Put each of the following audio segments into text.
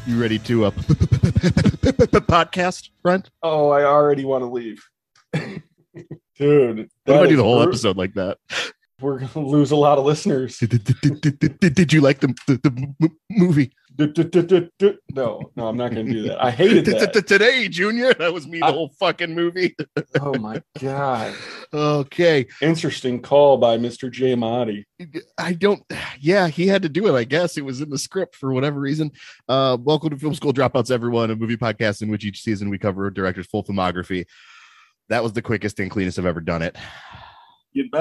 You ready to podcast, Brent? Oh, I already want to leave. Dude, What if I do the whole episode like that? We're going to lose a lot of listeners. Did you like the movie? No, I'm not going to do that. I hated that. Today, Junior. That was me the whole fucking movie. Oh, my God. Okay. Interesting call by Mr. Giamatti. Yeah, he had to do it, I guess. It was in the script for whatever reason. Welcome to Film School Dropouts, everyone, a movie podcast in which each season we cover a director's full filmography. That was the quickest and cleanest I've ever done it.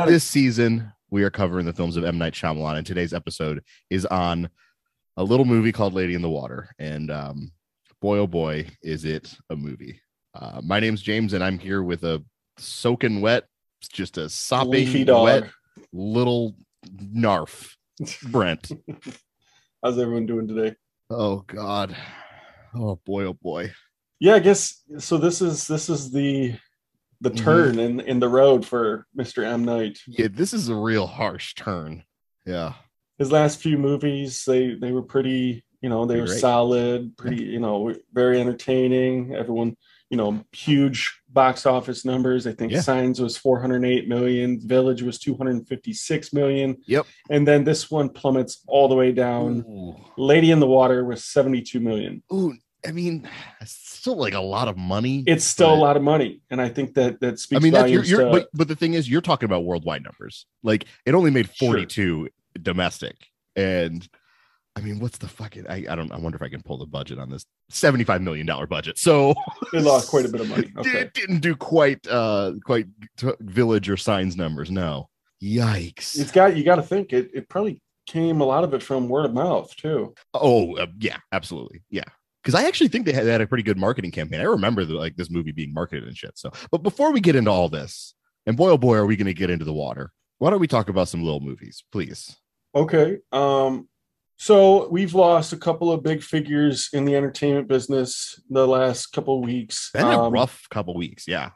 This season, we are covering the films of M. Night Shyamalan, and today's episode is on a little movie called Lady in the Water. And boy, oh boy, is it a movie. My name's James, and I'm here with a soaking wet, just a sopping wet little narf, Brent. How's everyone doing today? Oh, God. Oh, boy, oh, boy. Yeah, I guess, so this is the turn in the road for Mr. M. Night. Yeah, this is a real harsh turn. Yeah. His last few movies, they were pretty, they were solid, pretty, very entertaining. Everyone, huge box office numbers. I think Signs was 408 million. Village was 256 million. Yep. And then this one plummets all the way down. Ooh. Lady in the Water was 72 million. Ooh. I mean, it's still like a lot of money. It's still a lot of money, and I think that speaks. I mean, volumes but the thing is, you're talking about worldwide numbers. Like, it only made 42 domestic, and I mean, what's the fucking? I wonder if I can pull the budget on this $75 million budget. So they lost quite a bit of money. Okay. It didn't do quite Village or Signs numbers. No, yikes! You got to think it probably came a lot of it from word of mouth too. Oh yeah, absolutely, yeah. Because I actually think they had a pretty good marketing campaign. I remember this movie being marketed and shit. So, but before we get into all this, and boy, oh boy, are we going to get into the water? Why don't we talk about some little movies, please? Okay. So we've lost a couple of big figures in the entertainment business the last couple of weeks. Been a rough couple of weeks, yeah.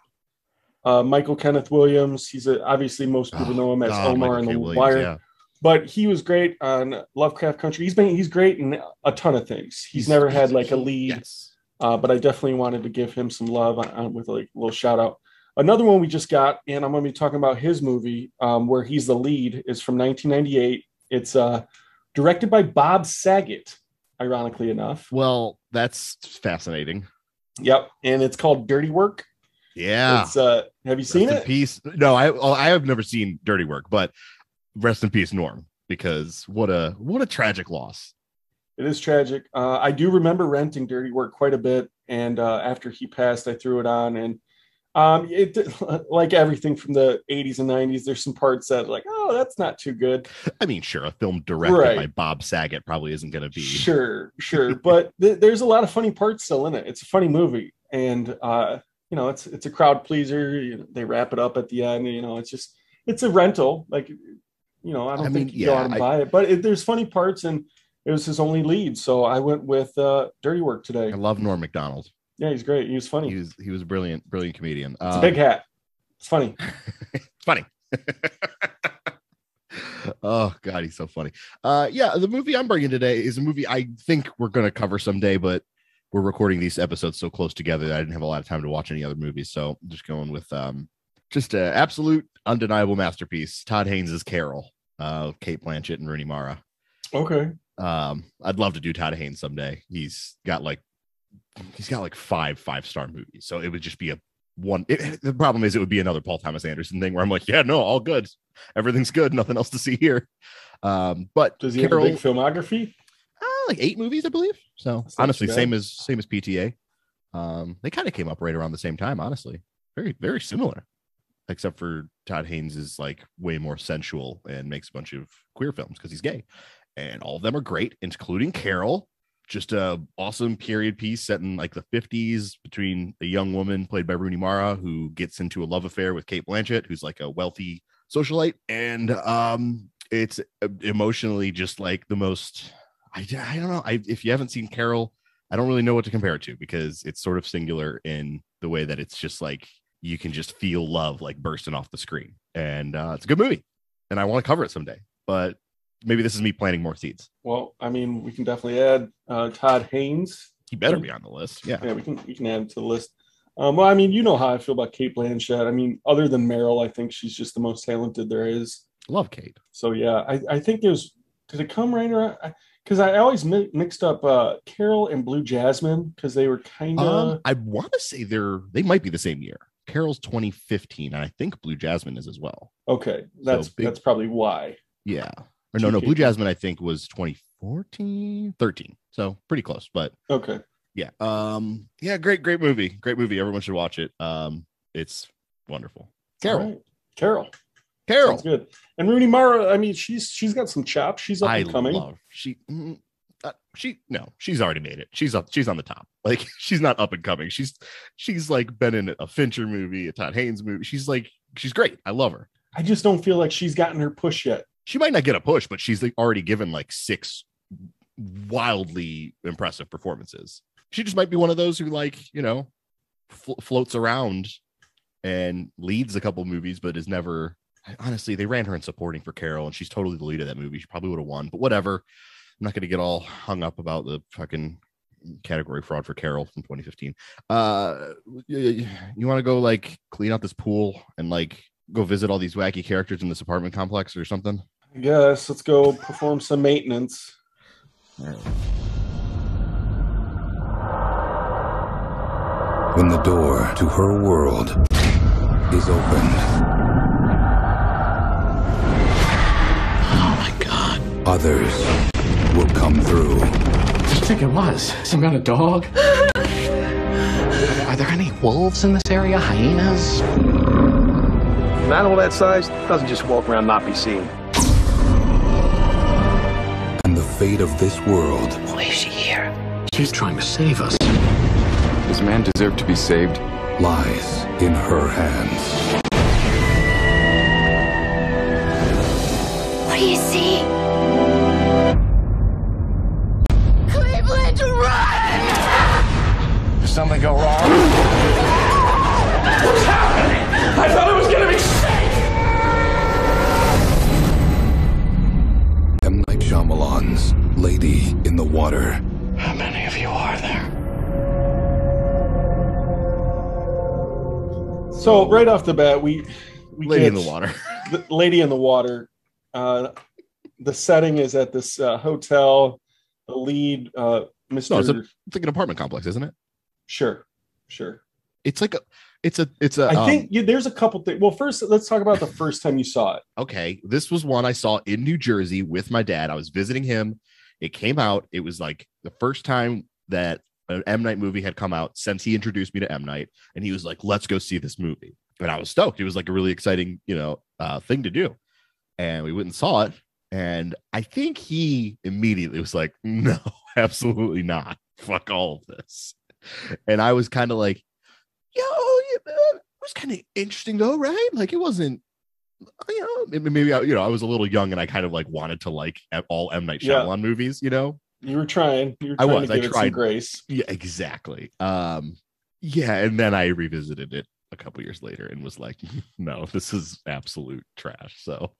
Michael Kenneth Williams. He's obviously most people know him as Omar in The Wire. Yeah. But he was great on Lovecraft Country. He's great in a ton of things. He's never had like a lead, yes. But I definitely wanted to give him some love with like a little shout out. Another one we just got, and I'm going to be talking about his movie where he's the lead, is from 1998. It's directed by Bob Saget, ironically enough. Well, that's fascinating. Yep, and it's called Dirty Work. Yeah. It's have you seen it? Peace. No, I have never seen Dirty Work, but rest in peace, Norm, because what a tragic loss. It is tragic. I do remember renting Dirty Work quite a bit, and after he passed, I threw it on, and it like everything from the 80s and 90s, there's some parts that like, oh, that's not too good. I mean, sure, a film directed by Bob Saget probably isn't going to be. Sure, but there's a lot of funny parts still in it. It's a funny movie, and it's a crowd pleaser. They wrap it up at the end. It's a rental, like. I don't think you go out and buy it, but there's funny parts, and it was his only lead. So I went with Dirty Work today. I love Norm Macdonald. Yeah, he's great. He was funny. He was a brilliant comedian. It's a big hat. It's funny. It's funny. Oh God, he's so funny. The movie I'm bringing today is a movie I think we're going to cover someday, but we're recording these episodes so close together that I didn't have a lot of time to watch any other movies. So I'm just going with just an absolute undeniable masterpiece, Todd Haynes' Carol. Kate Blanchett and Rooney Mara. Okay. I'd love to do Todd Haynes someday. He's got like 5-star movies, so it would just be the problem is it would be another Paul Thomas Anderson thing where I'm like, yeah, no, all good, everything's good, nothing else to see here. But does he have a big filmography? Like 8 movies, I believe. So honestly, same as PTA. They kind of came up right around the same time. Honestly, very very similar. Except for Todd Haynes is like way more sensual and makes a bunch of queer films because he's gay, and all of them are great, including Carol, just a awesome period piece set in like the 50s between a young woman played by Rooney Mara who gets into a love affair with Kate Blanchett, who's like a wealthy socialite, and it's emotionally just like the most. I don't know. If you haven't seen Carol, I don't really know what to compare it to because it's sort of singular in the way that it's just like. You can just feel love like bursting off the screen, and it's a good movie, and I want to cover it someday. But maybe this is me planting more seeds. Well, I mean, we can definitely add Todd Haynes. He better be on the list. Yeah, we can add him to the list. Well, I mean, you know how I feel about Cate Blanchett. I mean, other than Meryl, I think she's just the most talented there is. Love Cate. So yeah, I think did it come right around? Because I always mixed up Carol and Blue Jasmine because they were kind of. I want to say they might be the same year. Carol's 2015, and I think Blue Jasmine is as well. Okay, that's probably why. Yeah, or no, Blue Jasmine I think was 2014, 13. So pretty close, but okay. Yeah. Yeah. Great movie. Everyone should watch it. It's wonderful. Carol. Sounds good. And Rooney Mara, I mean, she's got some chops. She's up and coming. She's already made it. She's on the top. Like, she's not up and coming. She's like been in a Fincher movie, a Todd Haynes movie. She's great. I love her. I just don't feel like she's gotten her push yet. She might not get a push, but she's already given like 6 wildly impressive performances. She just might be one of those who floats around and leads a couple movies, but is never. Honestly, they ran her in supporting for Carol, and she's totally the lead of that movie. She probably would have won, but whatever. I'm not going to get all hung up about the fucking category fraud for Carol from 2015. You want to go like clean out this pool and like go visit all these wacky characters in this apartment complex or something? Yes, let's go perform some maintenance. All right. When the door to her world is opened. Oh my God. Others will come through. What do you think it was? Some kind of dog? Are there any wolves in this area? Hyenas? An animal that size doesn't just walk around not be seen. And the fate of this world. Why is she here? She's trying to save us. Does man deserve to be saved? Lies in her hands. What do you see? Cleveland, run! Did something go wrong? What's happening? I thought it was going to be safe! M. Night Shyamalan's Lady in the Water. How many of you are there? So right off the bat, we Lady in the Water. Lady in the Water. The setting is at this hotel. The lead, Mr. No, it's like an apartment complex, isn't it? Sure. It's like it's a. I think there's a couple things. Well, first, let's talk about the first time you saw it. Okay, this was one I saw in New Jersey with my dad. I was visiting him. It came out. It was like the first time that an M. Night movie had come out since he introduced me to M. Night, and he was like, "Let's go see this movie." And I was stoked. It was like a really exciting, thing to do. And we went and saw it. And I think he immediately was like, "No, absolutely not. Fuck all of this." And I was kind of like, it was kind of interesting though, right? Like, it wasn't, maybe I was a little young and I kind of like wanted to like all M. Night Shyamalan movies, You were trying. You were trying to give it some grace. Yeah, exactly. And then I revisited it a couple years later and was like, no, this is absolute trash. So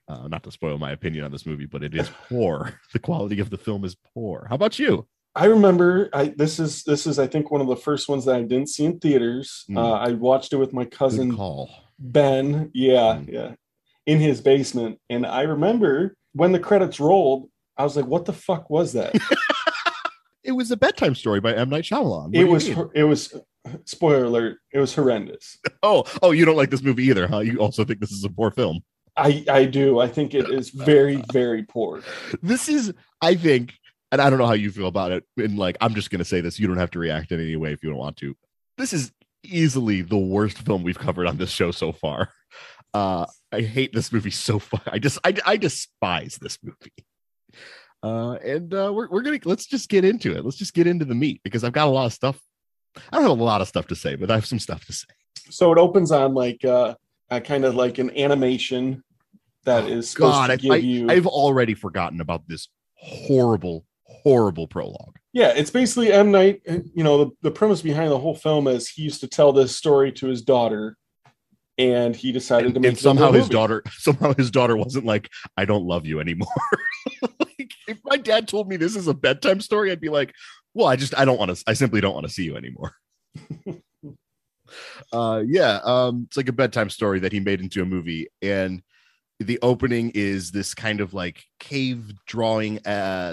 not to spoil my opinion on this movie, but it is poor. The quality of the film is poor. How about you? I remember this is I think one of the first ones that I didn't see in theaters. I watched it with my cousin Ben. Yeah. In his basement. And I remember when the credits rolled, I was like, what the fuck was that? It was a bedtime story by M. Night Shyamalan. It was spoiler alert, it was horrendous. Oh, you don't like this movie either, huh? You also think this is a poor film. I do. I think it is very, very poor. This is, I think, and I don't know how you feel about it. And like, I'm just going to say this. You don't have to react in any way if you don't want to. This is easily the worst film we've covered on this show so far. I hate this movie so far. I despise this movie. Let's just get into it. Let's just get into the meat because I've got a lot of stuff. I don't have a lot of stuff to say, but I have some stuff to say. So it opens on like a kind of like an animation that is supposed to give you. I've already forgotten about this horrible prologue. Yeah, it's basically M. Night. The premise behind the whole film is he used to tell this story to his daughter and he decided to make and somehow his daughter wasn't like, I don't love you anymore. Like, if my dad told me this is a bedtime story, I'd be like, well, I simply don't want to see you anymore. It's like a bedtime story that he made into a movie, and the opening is this kind of like cave drawing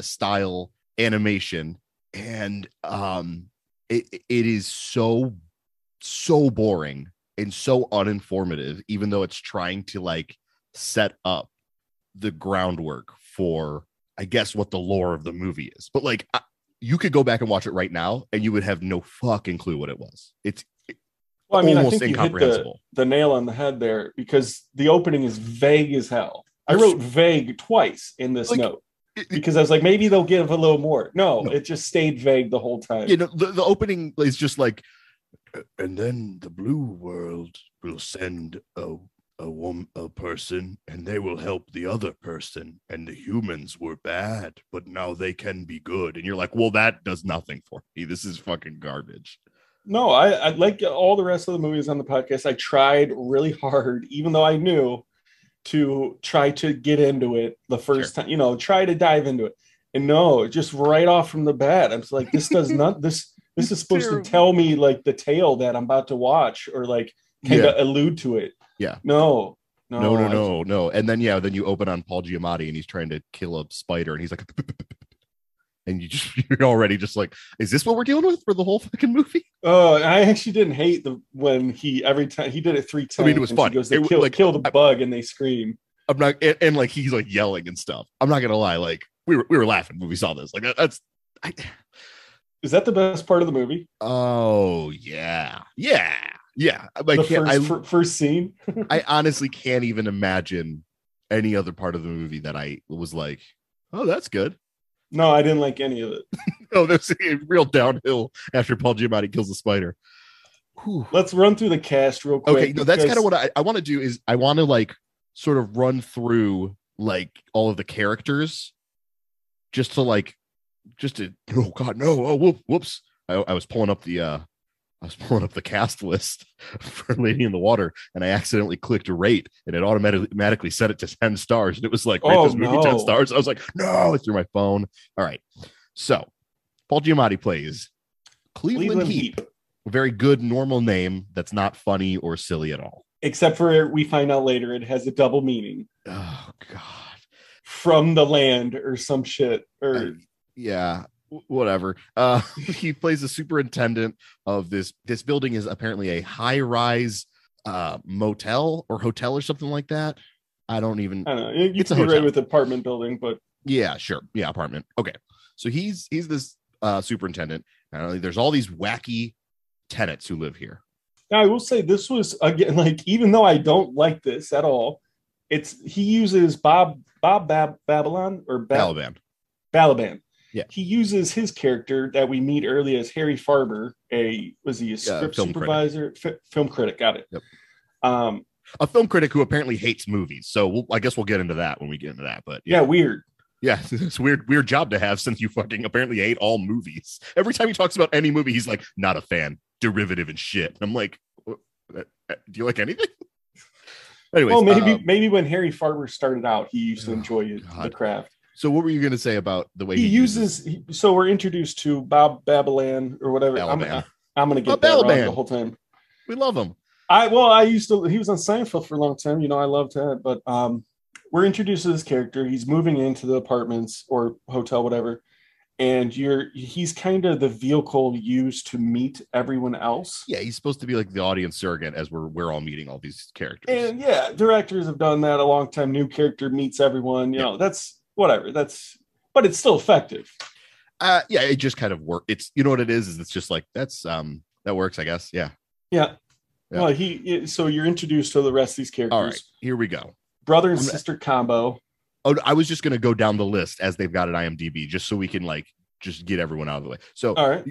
style animation, and it is so boring and so uninformative, even though it's trying to like set up the groundwork for, I guess, what the lore of the movie is. But like, you could go back and watch it right now and you would have no fucking clue what it was. Well, I mean, I think you hit the nail on the head there, because the opening is vague as hell. I wrote vague twice in this note because I was like, maybe they'll give a little more. No, it just stayed vague the whole time. You know, the opening is just like, and then the blue world will send a person, and they will help the other person, and the humans were bad, but now they can be good. And you're like, well, that does nothing for me. This is fucking garbage. No, I like all the rest of the movies on the podcast. I tried really hard, even though I knew, to try to get into it the first time, try to dive into it. And no, just right off from the bat, I'm just like, this does not, this is supposed to tell me like the tale that I'm about to watch, or like kind of allude to it. Yeah. No. And then you open on Paul Giamatti and he's trying to kill a spider and he's like, and you're already just like, is this what we're dealing with for the whole fucking movie? Oh, I actually didn't hate when every time he did it 3 times. I mean, it was fun. He goes, kill the bug, and they scream. I'm not, and like he's like yelling and stuff. I'm not gonna lie, like we were laughing when we saw this. Like is that the best part of the movie? Oh yeah. Like the first scene. I honestly can't even imagine any other part of the movie that I was like, oh, that's good. No, I didn't like any of it. No, there's a real downhill after Paul Giamatti kills the spider. Whew. Let's run through the cast real quick. Okay, no, that's kind of what I want to do. Is I want to like sort of run through like all of the characters, just to oh god, no, oh whoops. I was pulling up the cast list for Lady in the Water, and I accidentally clicked rate, and it automatically set it to 10 stars. And it was like, rate this movie 10 stars. I was like, no, it's through my phone. All right. So Paul Giamatti plays Cleveland Heap. A very good, normal name that's not funny or silly at all. Except for we find out later it has a double meaning. Oh, God. From the land or some shit. Yeah. Whatever. He plays the superintendent of this building. Is apparently a high-rise motel or hotel or something like that. I don't know. You can be right with apartment building, but yeah, sure. Yeah, apartment. Okay. So he's this superintendent. There's all these wacky tenants who live here. Now, I will say this was, again, like, even though I don't like this at all, he uses Balaban. Yeah, he uses his character that we meet early as Harry Farber. Was he a script supervisor? Film critic. Got it. Yep. A film critic who apparently hates movies. So I guess we'll get into that when we get into that. But yeah, weird. Yeah, it's a weird job to have, since you fucking apparently hate all movies. Every time he talks about any movie, he's like, not a fan, derivative and shit. And I'm like, do you like anything? Anyways, well, maybe when Harry Farber started out, he used to enjoy the craft. So what were you going to say about the way he uses? So we're introduced to Bob Balaban or whatever. I'm going to get that wrong the whole time. We love him. He was on Seinfeld for a long time. I loved that, but we're introduced to this character. He's moving into the apartments or hotel, whatever. And he's kind of the vehicle used to meet everyone else. Yeah, he's supposed to be like the audience surrogate as we're all meeting all these characters. And yeah, directors have done that a long time. New character meets everyone. That's whatever. But it's still effective. Yeah, it just kind of works. It's, you know what it is it's just like that works, I guess. Yeah. Yeah. Well, so you're introduced to the rest of these characters. All right, here we go. Brother and sister combo. Oh, I was just going to go down the list as they've got at IMDb, just so we can just get everyone out of the way. So, all right.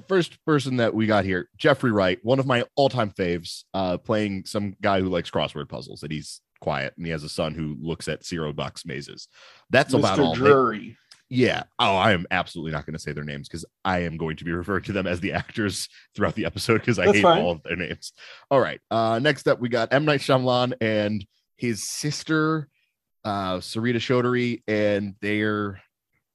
First person that we got here, Jeffrey Wright, one of my all-time faves, playing some guy who likes crossword puzzles, and he's quiet, and he has a son who looks at $0 mazes. That's Mr. about all. Drury. Yeah. Oh, I am absolutely not going to say their names because I am going to be referring to them as the actors throughout the episode because I hate all of their names. All right. Next up, we got M. Night Shyamalan and his sister, Sarita Chaudhary, and they're,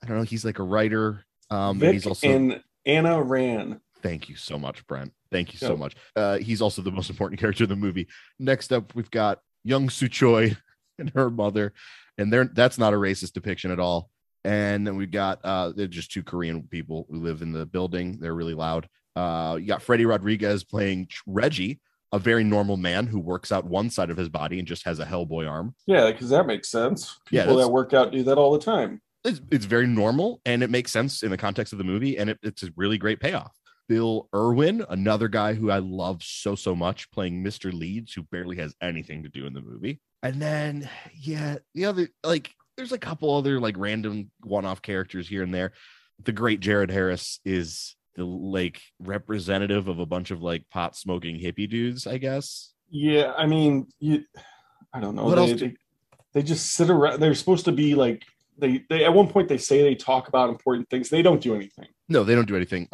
I don't know, he's like a writer. Vic he's also and Anna Rand. Thank you so much, Brent. Thank you so much. He's also the most important character in the movie. Next up, we've got Young Soo Choi and her mother, and that's not a racist depiction at all. And then we've got they're just two Korean people who live in the building. They're really loud. You got Freddie Rodriguez playing Reggie, a very normal man who works out one side of his body and just has a Hellboy arm. Yeah, because that makes sense. People that work out do that all the time. It's very normal, and it makes sense in the context of the movie, and it's a really great payoff. Bill Irwin, another guy who I love so much, playing Mr. Leeds, who barely has anything to do in the movie. And then, the other, like, there's a couple other like random one-off characters here and there. The great Jared Harris is the like representative of a bunch of like pot smoking hippie dudes, I guess. Yeah, I mean, I don't know. They just sit around. They're supposed to be like they at one point they say they talk about important things. They don't do anything. No, they don't do anything.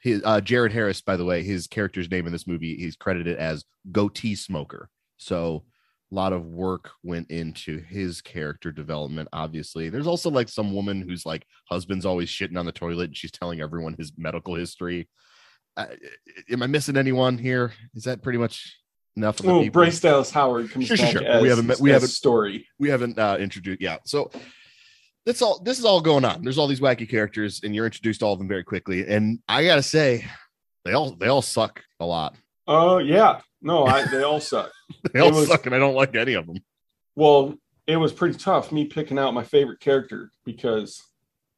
His Jared Harris, by the way, his character's name in this movie, he's credited as Goatee Smoker. So a lot of work went into his character development. Obviously, there's also like some woman who's like husband's always shitting on the toilet, and she's telling everyone his medical history. Am I missing anyone here? Is that pretty much enough of the people? Bryce Dallas Howard comes back. As, we haven't story. We haven't introduced. Yeah, so. This is all going on. There's all these wacky characters, and you're introduced to all of them very quickly. And I gotta say, they all suck a lot. Yeah. No, they all suck. They all suck, and I don't like any of them. Well, it was pretty tough me picking out my favorite character because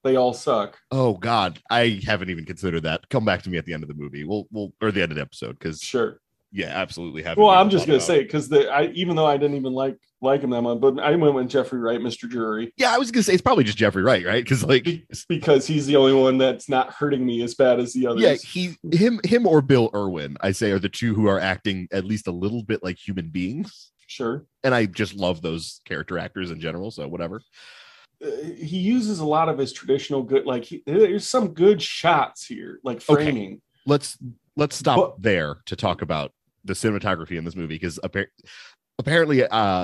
they all suck. Oh God, I haven't even considered that. Come back to me at the end of the movie. We'll or the end of the episode because sure. Yeah, absolutely. Well, I'm just gonna say because even though I didn't even like him that much, but I went with Jeffrey Wright, Mr. Jury. Yeah, I was gonna say it's probably just Jeffrey Wright, right? Because he's the only one that's not hurting me as bad as the others. Yeah, him or Bill Irwin, I say, are the two who are acting at least a little bit like human beings. Sure. And I just love those character actors in general. So whatever. He uses a lot of his traditional good, like there's some good shots here, like framing. Okay. Let's stop there to talk about the cinematography in this movie, because apparently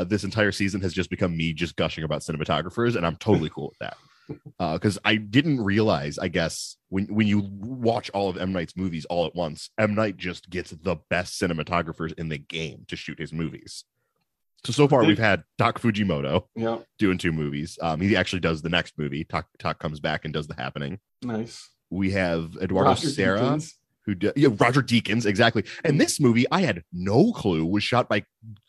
this entire season has just become me just gushing about cinematographers, and I'm totally cool with that. Because I didn't realize, I guess, when you watch all of M. Night's movies all at once, M. Night just gets the best cinematographers in the game to shoot his movies. So far we've had Tak Fujimoto doing 2 movies. He actually does the next movie. Tak comes back and does The Happening. Nice. We have Eduardo Serra. Roger Deakins, exactly. And this movie, I had no clue, was shot by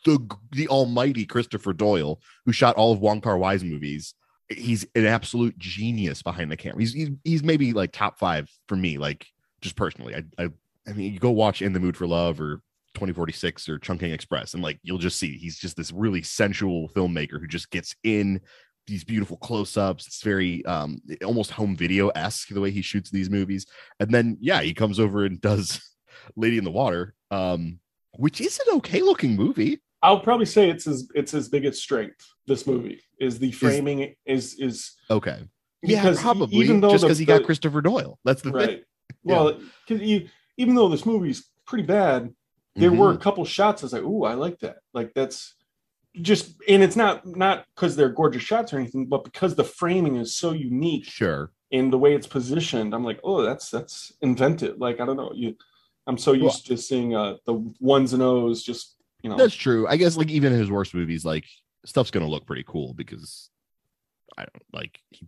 the almighty Christopher Doyle, who shot all of Wong Kar-wai's movies. He's an absolute genius behind the camera. He's maybe like top 5 for me, like just personally. I mean, you go watch In the Mood for Love or 2046 or Chungking Express, and like you'll just see he's just this really sensual filmmaker who just gets in these beautiful close-ups. It's very almost home video-esque the way he shoots these movies. And then he comes over and does Lady in the Water, which is an okay looking movie. I'll probably say it's his biggest strength. This movie is the framing is okay. Yeah, probably even though just because he got Christopher Doyle. That's the thing. Well, even though this movie's pretty bad, there were a couple shots I was like, ooh, I like that. Like that's just, and it's not because they're gorgeous shots or anything, but because the framing is so unique. Sure. In the way it's positioned, I'm like, oh, that's inventive. Like, I don't know. I'm so used to seeing the ones and O's just, That's true. I guess like even in his worst movies, like stuff's gonna look pretty cool because I don't like he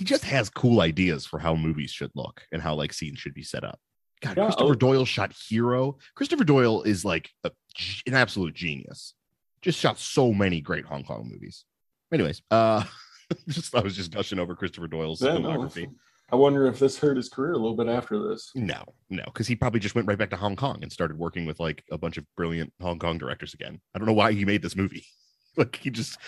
just has cool ideas for how movies should look and how like scenes should be set up. God, Christopher Doyle shot Hero. Christopher Doyle is like an absolute genius. Just shot so many great Hong Kong movies. Anyways, I was just gushing over Christopher Doyle's filmography. No. I wonder if this hurt his career a little bit after this. No, because he probably just went right back to Hong Kong and started working with like a bunch of brilliant Hong Kong directors again. I don't know why he made this movie. Like he just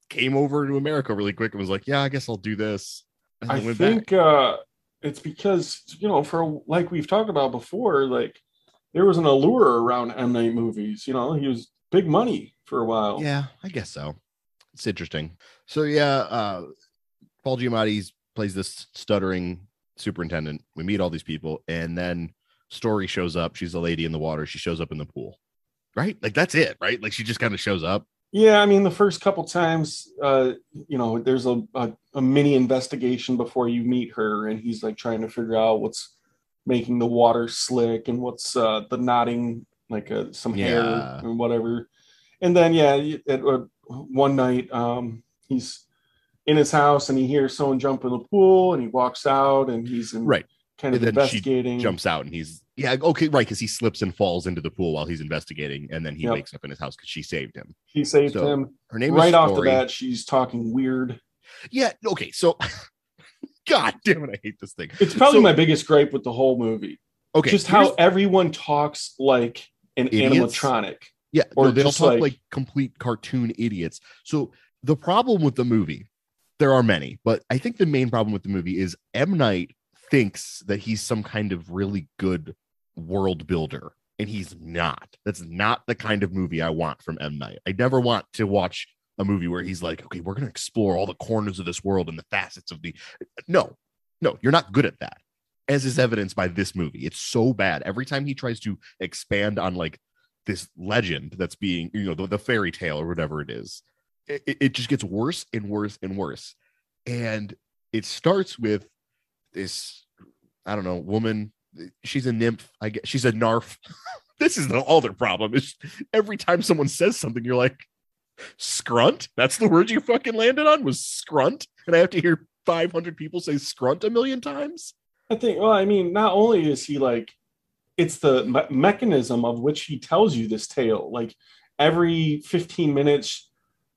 came over to America really quick and was like, "Yeah, I guess I'll do this." And I think it's because for like we've talked about before, like there was an allure around M. Night movies. He was big money for a while. Yeah, I guess so. It's interesting. So Paul Giamatti plays this stuttering superintendent. We meet all these people, and then Story shows up. She's a lady in the water. She shows up in the pool, right? Like that's it, right? Like she just kind of shows up. Yeah, I mean, the first couple times, there's a mini investigation before you meet her, and he's like trying to figure out what's making the water slick and what's the knotting, like some hair and whatever. And then, one night, he's in his house and he hears someone jump in the pool, and he walks out, and he's kind of investigating. She jumps out, and he's because he slips and falls into the pool while he's investigating, and then he wakes up in his house because she saved him. She saved him. Her name right is off the bat. She's talking weird. Yeah. Okay. So, God damn it, I hate this thing. It's probably my biggest gripe with the whole movie. Okay, just how everyone talks like an animatronic. Yeah, or they all talk like complete cartoon idiots. So the problem with the movie, there are many, but I think the main problem with the movie is M. Night thinks that he's some kind of really good world builder, and he's not. That's not the kind of movie I want from M. Night. I never want to watch a movie where he's like, okay, we're going to explore all the corners of this world and the facets of the... No, you're not good at that, as is evidenced by this movie. It's so bad. Every time he tries to expand on like this legend that's being, the fairy tale or whatever it is, it just gets worse and worse and worse. And it starts with this, I don't know, woman. She's a nymph. I guess she's a narf. This is all their problem. Is every time someone says something, you're like, scrunt? That's the word you fucking landed on, was scrunt? And I have to hear 500 people say scrunt a million times? I think, not only is he like, it's the mechanism of which he tells you this tale. Like every 15 minutes,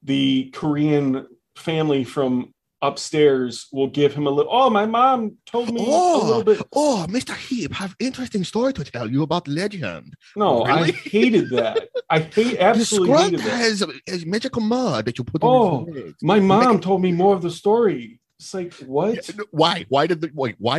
the Korean family from upstairs will give him a little. Oh, my mom told me a little bit. Oh, Mr. Heap, have interesting story to tell you about legend. No, really? I hated that. Absolutely hated that. Has magical mud that you put on his legs. My mom told me more of the story. It's like, what? Yeah, why? Why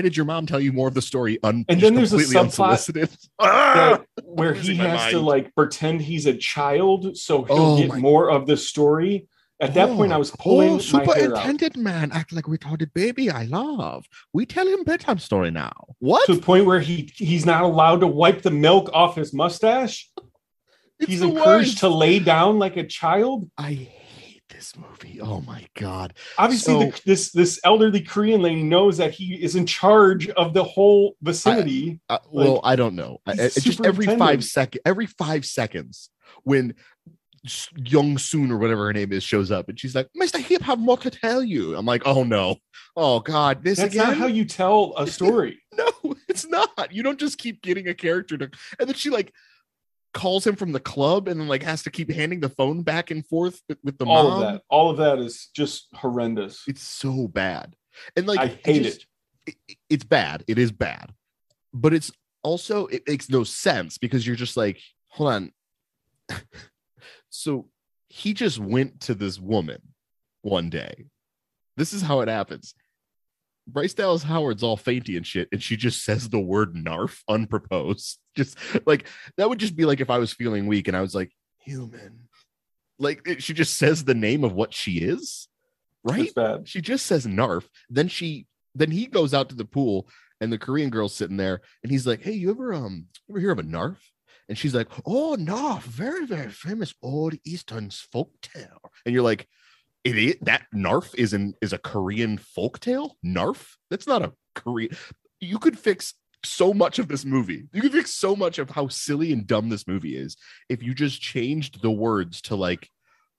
did your mom tell you more of the story? And then there's a subplot where he has to like pretend he's a child, so he'll get more of the story. At that point, I was pulling my hair out. Superintendent man act like retarded baby. I love. We tell him bedtime story now. What? To the point where he's not allowed to wipe the milk off his mustache. He's encouraged to lay down like a child. I hate this movie. Oh my God. Obviously, this elderly Korean lady knows that he is in charge of the whole vicinity. I don't know. It's just every 5 seconds when Young Soon or whatever her name is shows up, and she's like, Mr. Hip have more to tell you. I'm like, oh no, oh God, that's again? Not how you tell a story. No, it's not. You don't just keep getting a character to, and then she like calls him from the club, and then like has to keep handing the phone back and forth with the mom. All of that is just horrendous. It's so bad, and like I hate it. It's bad. It is bad, but it's also, it makes no sense because you're just like, hold on. So he just went to this woman one day. This is how it happens. Bryce Dallas Howard's all fainty and shit, and she just says the word narf unproposed. Just like, that would just be like if I was feeling weak and I was like, human. Like, she just says the name of what she is, right? Bad. She just says narf. Then he goes out to the pool, and the Korean girl's sitting there, and he's like, hey, you ever hear of a narf? And she's like, oh, Narf, very, very famous old Eastern folk tale. And you're like, that Narf is a Korean folk tale? Narf? That's not a Korean. You could fix so much of this movie. You could fix so much of how silly and dumb this movie is if you just changed the words to like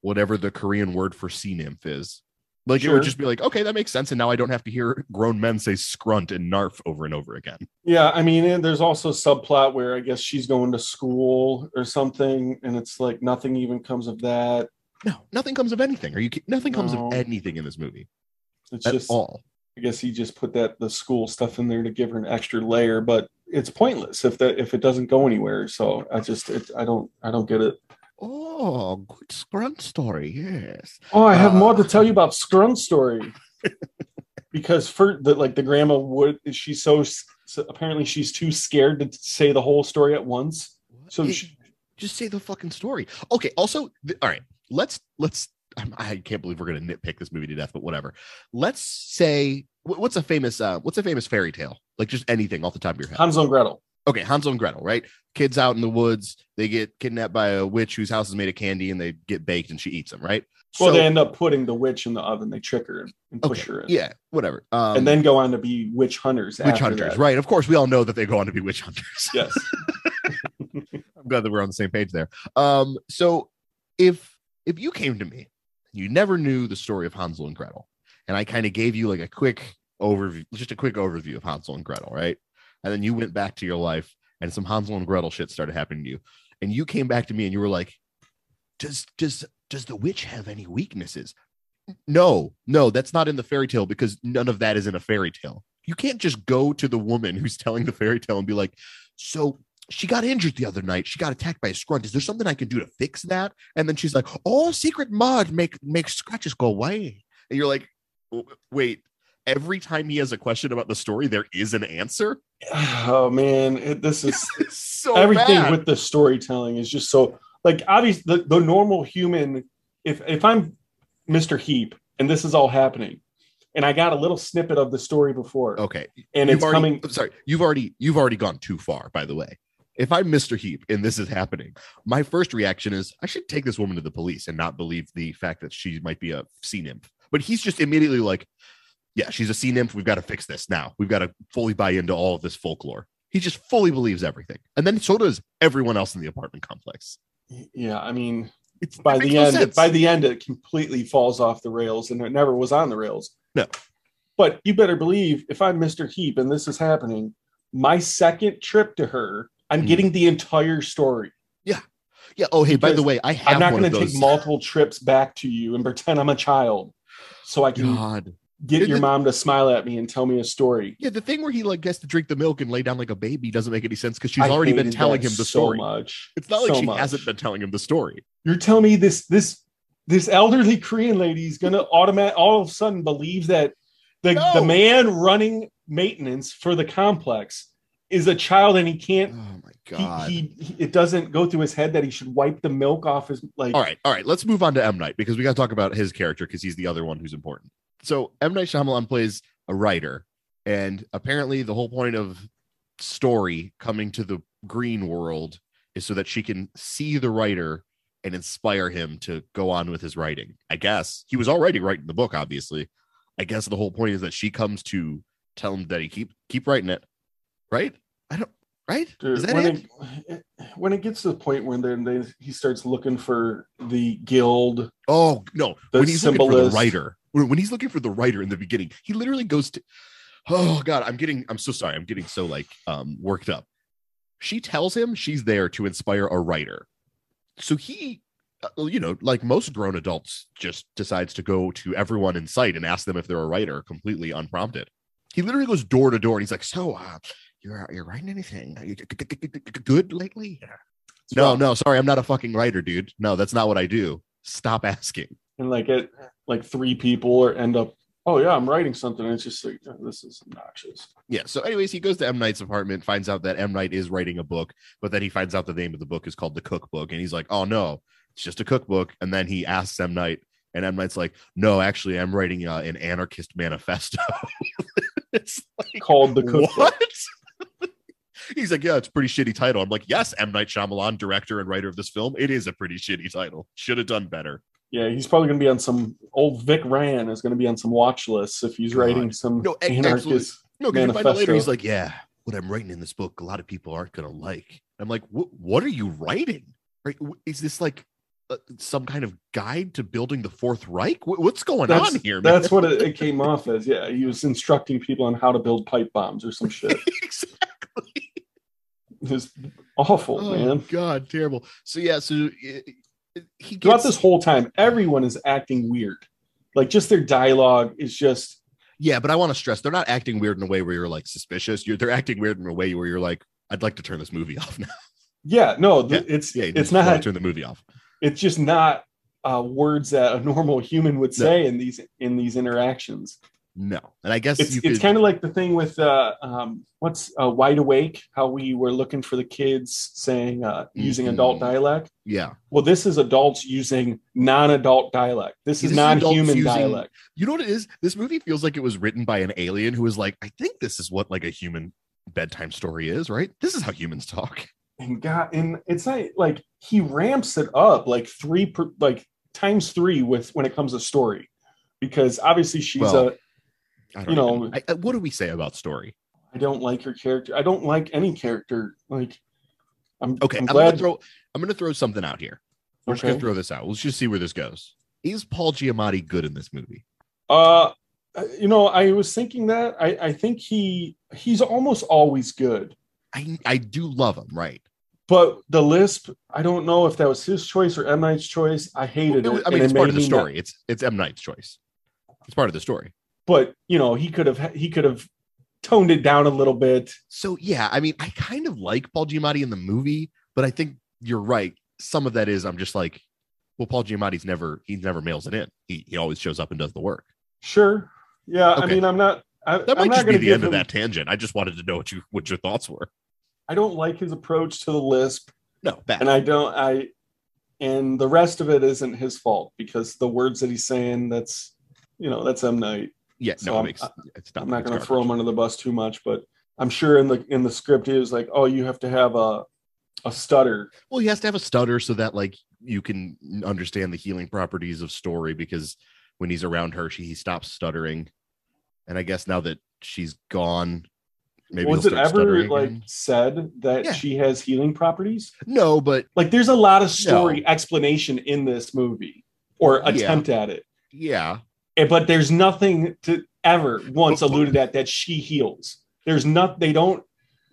whatever the Korean word for sea nymph is. Like, It would just be like, okay, that makes sense. And now I don't have to hear grown men say scrunt and narf over and over again. Yeah, I mean, and there's also a subplot where I guess she's going to school or something, and it's like nothing even comes of that. No, nothing comes of anything. Nothing comes of anything in this movie. It's just all. I guess he just put the school stuff in there to give her an extra layer, but it's pointless if it doesn't go anywhere. So I don't get it. Oh, good Scrunt story, yes. Oh, I have more to tell you about Scrunt story. Because the grandma she's so apparently she's too scared to say the whole story at once. So just say the fucking story. Okay, also, all right, let's I can't believe we're going to nitpick this movie to death, but whatever. Let's say, what's a famous fairy tale? Like just anything off the top of your head. Hansel and Gretel. Okay, Hansel and Gretel, right? Kids out in the woods, they get kidnapped by a witch whose house is made of candy, and they get baked, and she eats them, right? Well, they end up putting the witch in the oven. They trick her and push her in. Yeah, whatever. And then go on to be witch hunters. Right? Of course, we all know that they go on to be witch hunters. Yes. I'm glad that we're on the same page there. So if you came to me, you never knew the story of Hansel and Gretel, and I kind of gave you like a quick overview of Hansel and Gretel, right? And then you went back to your life and some Hansel and Gretel shit started happening to you. And you came back to me and you were like, does the witch have any weaknesses? No, that's not in the fairy tale because none of that is in a fairy tale. You can't just go to the woman who's telling the fairy tale and be like, so she got injured the other night. She got attacked by a scrunt. Is there something I can do to fix that? And then she's like, oh, secret mud makes scratches go away. And you're like, wait, every time he has a question about the story, there is an answer. Oh man, this is so everything bad. with the storytelling is just so like obviously the normal human. If I'm Mr. Heap and this is all happening, and I got a little snippet of the story before, okay, and it's coming. Sorry, you've already gone too far. By the way, if I'm Mr. Heap and this is happening, my first reaction is I should take this woman to the police and not believe the fact that she might be a sea nymph. But he's just immediately like, yeah, she's a sea nymph. We've got to fix this now. We've got to fully buy into all of this folklore. He just fully believes everything. And then so does everyone else in the apartment complex. Yeah, I mean, by the end, it completely falls off the rails and it never was on the rails. No. But you better believe if I'm Mr. Heap and this is happening, my second trip to her, I'm getting the entire story. Yeah. Yeah. Oh, hey, by the way, I'm not going to take multiple trips back to you and pretend I'm a child so I can get your mom to smile at me and tell me a story. Yeah, the thing where he like gets to drink the milk and lay down like a baby doesn't make any sense because she's already been telling him the story. Much. It's not like she hasn't been telling him the story. You're telling me this elderly Korean lady is going to all of a sudden believe that the man running maintenance for the complex is a child and he can't. Oh my god! It doesn't go through his head that he should wipe the milk off his like. All right. Let's move on to M. Night because we got to talk about his character because he's the other one who's important. So M. Night Shyamalan plays a writer, and apparently the whole point of story coming to the green world is so that she can see the writer and inspire him to go on with his writing. I guess he was already writing the book. Obviously, I guess the whole point is that she comes to tell him that he keep writing it. Right? Right? Dude, is that when it gets to the point where he starts looking for the guild. Oh no! When he's looking for the writer. When he's looking for the writer in the beginning, he literally goes to, oh God, I'm so sorry. I'm getting so like worked up. She tells him she's there to inspire a writer. So he, like most grown adults, just decides to go to everyone in sight and ask them if they're a writer completely unprompted. He literally goes door to door and he's like, so you're writing anything? Are you good lately? No, sorry. I'm not a fucking writer, dude. No, that's not what I do. Stop asking. And three people end up, oh yeah, I'm writing something. And it's just like, oh, this is obnoxious. Yeah. So anyways, he goes to M. Night's apartment, finds out that M. Night is writing a book, but then he finds out the name of the book is called The Cookbook. And he's like, oh no, it's just a cookbook. And then he asks M. Night, and M. Night's like, no, actually, I'm writing an anarchist manifesto. It's like, called The Cookbook. What? He's like, yeah, it's a pretty shitty title. I'm like, yes, M. Night Shyamalan, director and writer of this film. It is a pretty shitty title. Should have done better. Yeah, he's probably going to be on some old Vic Ryan is going to be on some watch lists if he's writing some anarchist manifesto. Later he's like, yeah, what I'm writing in this book, a lot of people aren't going to like. I'm like, what are you writing? Right? Is this like some kind of guide to building the Fourth Reich? What's going on here, man? That's what it came off as. Yeah, he was instructing people on how to build pipe bombs or some shit. Exactly. It's awful, man. God, terrible. So yeah, throughout this whole time, everyone is acting weird. Like just their dialogue is just. Yeah, but I want to stress they're not acting weird in a way where you're like suspicious. They're acting weird in a way where you're like, I'd like to turn this movie off now. Yeah, no, it's not turn the movie off. It's just not words that a normal human would say in these interactions. No. And I guess it's kind of like the thing with what's Wide Awake, how we were looking for the kids saying using adult dialect. Yeah. Well, this is adults using non-adult dialect. This is non-human dialect. You know what it is? This movie feels like it was written by an alien who was like, I think this is what like a human bedtime story is, right? This is how humans talk. And it's not like he ramps it up like times 3 with when it comes to story, because obviously she's what do we say about story? I don't like her character. I don't like any character. Like, I'm glad. I'm gonna throw something out here. We're just gonna throw this out. Let's just see where this goes. Is Paul Giamatti good in this movie? I was thinking that. I think he's almost always good. I do love him, right? But the lisp, I don't know if that was his choice or M. Night's choice. I hated it. I mean, it's part of the story. It's M. Night's choice. It's part of the story. But he could have toned it down a little bit. So yeah, I mean, I kind of like Paul Giamatti in the movie, but I think you're right. Some of that is I'm just like, well, Paul Giamatti's never mails it in. He always shows up and does the work. Sure. Yeah. Okay. I mean, that might just be the end of that tangent. I just wanted to know what your thoughts were. I don't like his approach to the lisp. No, bad. And the rest of it isn't his fault, because the words that he's saying, that's M. Night. Yeah, so I'm not going to throw him under the bus too much, but I'm sure in the script he was like, oh, you have to have a stutter. Well, he has to have a stutter so that like you can understand the healing properties of story, because when he's around her, he stops stuttering. And I guess now that she's gone, maybe was it ever like said that she has healing properties? No, but like there's a lot of story explanation in this movie, or attempt at it. Yeah. But there's nothing to ever once alluded at that she heals. There's not. They don't.